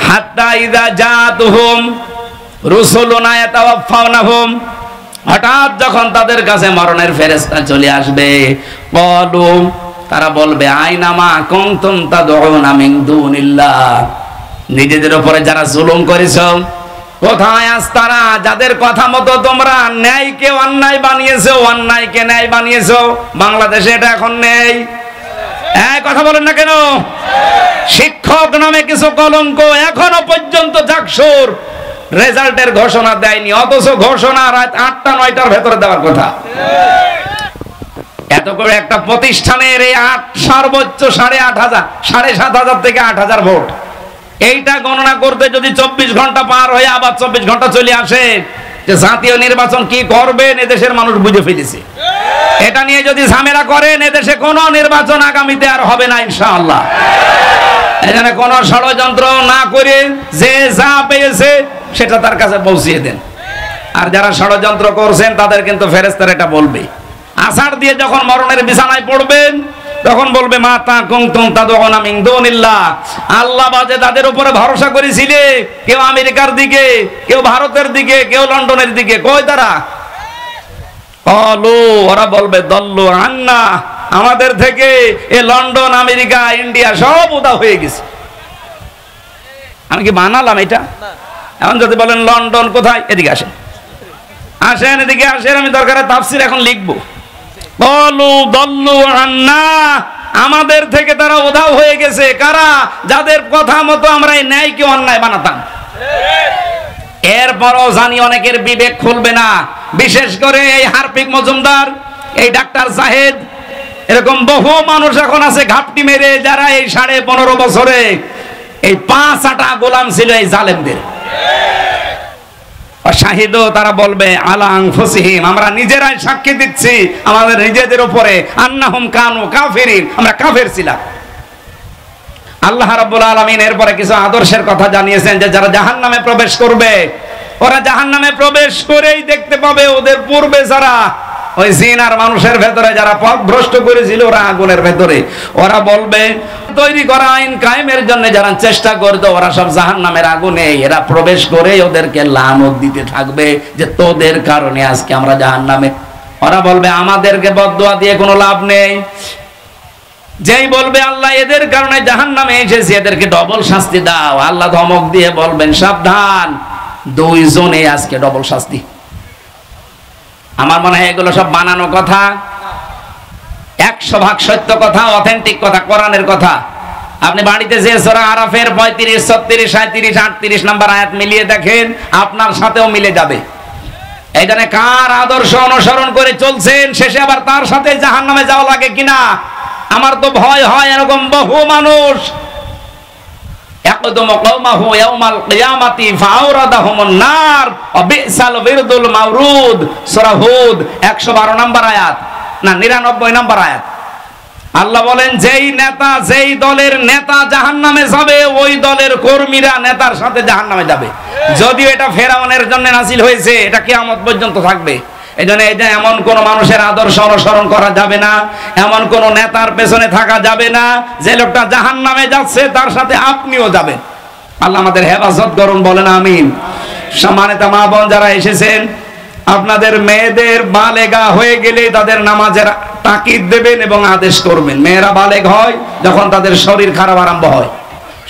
হাত্তা ইযা জাতুহুম রুসুলুনা ইয়াতাওয়াফাউনাহুম। হঠাৎ যখন তাদের কাছে মরণের ফেরেশতা চলে আসবে, ক্বালু, তারা বলবে, আইনা মা কুনতুম তাদউনা মিন দুনিল্লাহ। নিজেদের উপরে যারা জুলুম করেছো, কোথায় আজ তারা, যাদের কথা মতো তোমরা ন্যায়কে অন্যায় বানিয়েছো, অন্যায়কে ন্যায় বানিয়েছো। বাংলাদেশে এটা এখন নেই। এক কথা বলেন না কেন? শিক্ষক নামে কিছু কলঙ্ক এখনো পর্যন্ত জাকসুর রেজাল্টের ঘোষণা দেয়নি, অথচ ঘোষণা রাত 8টা-9টার ভেতরে দেওয়ার কথা। এত করে একটা প্রতিষ্ঠানের এই সর্বোচ্চ 8,500, 7,500 থেকে 8,000 ভোট, এইটা গণনা করতে যদি 24 ঘন্টা পার হয়ে আবার 24 ঘন্টা চলে আসে, যে জাতীয় নির্বাচন কি করবেন এদেশের মানুষ বুঝে ফেলেছে। এটা নিয়ে যদি ঝামেলা করেন, এদেশে কোনো নির্বাচন আগামীতে আর হবে না ইনশাআল্লাহ। এখানে কোন ষড়যন্ত্র না করে যে যা পেয়েছে সেটা তার কাছে পৌঁছিয়ে দেন। আর যারা ষড়যন্ত্র করছেন তাদের কিন্তু ফেরেশতারা এটা বলবে। আছাড় দিয়ে যখন মরণের বিছানায় পড়বেন তখন বলবে মাতা কুনতুম তাদউনা মিন দুনিল্লাহ, আল্লাহ বাদে তাদের উপরে ভরসা করেছিলে, কেউ আমেরিকার দিকে, কেউ ভারতের দিকে, কেউ লন্ডনের দিকে, কই তারা? অলু, ওরা বলবে দল্লু আন্না, আমাদের থেকে এ লন্ডন, আমেরিকা, ইন্ডিয়া সব উদা হয়ে গেছে। আমি কি বানালাম এটা? এখন যদি বলেন লন্ডন কোথায়, এদিকে আসেন, আসেন এদিকে আসেন, আমি দরকারে তাফসীর এখন লিখবো। বলু দল্লু আন্না, আমাদের থেকে তারা উধাও হয়ে গেছে। কারা? যাদের কথা মতো আমরা এই ন্যায়কে অন্যায় বানাতাম। এরপরও জানি অনেকের বিবেক খুলবে না, বিশেষ করে এই হারপিক মজুমদার, এই ডাক্তার জাহেদ, এরকম বহু মানুষ এখন আছে ঘাপটি মেরে, যারা এই 15.5 বছরে এই 5 আটা গোলাম ছিল এই জালেমদের। শাহিদও, তারা বলবে আলা আনফুসিহিম, আমরা নিজেরাই সাক্ষী দিচ্ছি আমাদের নিজেদের উপরে, আন্নাহুম কানু কাফিরিন, আমরা কাফের ছিলাম। আল্লাহ রাব্বুল আলামিন এরপরে কিছু আদর্শের কথা জানিয়েছেন যে যারা জাহান্নামে প্রবেশ করবে, ওরা জাহান্নামে প্রবেশ করেই দেখতে পাবে ওদের পূর্বে যারা ওই জিন আর মানুষের ভেতরে যারা পথভ্রষ্ট করেছিল ওরা আগুনের ভেতরে। ওরা বলবে তৈরি করা আইন কায়েমের জন্য যারা চেষ্টা করতো ওরা সব জাহান্নামের আগুনে, এরা প্রবেশ করে ওদেরকে লানত দিতে থাকবে যে তোদের কারণে আজকে আমরা জাহান্নামে। ওরা বলবে আমাদেরকে বদদুয়া দিয়ে কোনো লাভ নেই। যেই বলবে আল্লাহ এদের কারণে জাহান্নামে এসেছি, এদেরকে ডবল শাস্তি দাও, আল্লাহ ধমক দিয়ে বলবেন সাবধান, 2 জনে আজকে ডবল শাস্তি। আমার মনে হয় এগুলো সব বানানো কথা, 100% সত্য কথা, অথেন্টিক কথা, কোরআনের কথা। আপনি বাড়িতে যে সূরা আরাফের 35, 36, 37, 38 নাম্বার আয়াত মিলিয়ে দেখেন, আপনার সাথেও মিলে যাবে। এইখানে কার আদর্শ অনুসরণ করে চলছেন, শেষে আবার তার সাথে জাহান্নামে যাওয়া লাগে কিনা আমার তো ভয় হয়। এরকম বহু মানুষ ইয়াকদুমু কওমাহু ইয়াউমাল কিয়ামাতি ফাআওরাদাহুমুন নার ওয়া বিসাল বিরদুল মাওরুদ, সূরা হুদ 112 নম্বর আয়াত, না 99 নম্বর আয়াত। আল্লাহ বলেন যেই নেতা, যেই দলের নেতা জাহান্নামে যাবে, ওই দলের কর্মীরা নেতার সাথে জাহান্নামে যাবে। যদিও এটা ফেরাউনের জন্য নাযিল হয়েছে, এটা কিয়ামত পর্যন্ত থাকবে। এজন্য এটা এমন কোন মানুষের আদর্শ অনুসরণ করা যাবে না, এমন কোন নেতার পেছনে থাকা যাবে না যে লোকটা জাহান্নামে যাচ্ছে তার সাথে আপনিও যাবেন। আল্লাহ আমাদের হেফাজত করুন, বলেন আমিন। সম্মানিত মা বোন যারা এসেছেন, আপনাদের মেয়েদের বালেগা হয়ে গেলে তাদের নামাজের তাকিদ দেবেন এবং আদেশ করবেন। মেয়েরা বালেগ হয় যখন তাদের শরীর খারাপ আরম্ভ হয়।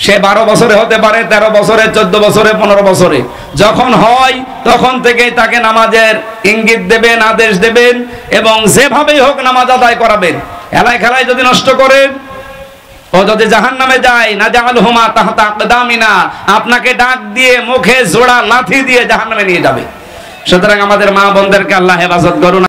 সে 12 বছরে হতে পারে, 13 বছরে, 14 বছরে, 15 বছরে, যখন হয় তখন থেকেই তাকে নামাজের ইঙ্গিত দেবেন, আদেশ দেবেন এবং যেভাবেই হোক নামাজ আদায় করাবেন। এলাই খেলায় যদি নষ্ট করেন, ও যদি জাহান্নামে যায়, না জাআলহুমা তাহতা আকদামিনা, আপনাকে ডাক দিয়ে মুখে জোড়া লাথি দিয়ে জাহান্নামে নিয়ে যাবে। সুতরাং আমাদের মা বোনদেরকে আল্লাহ হেফাজত করুন।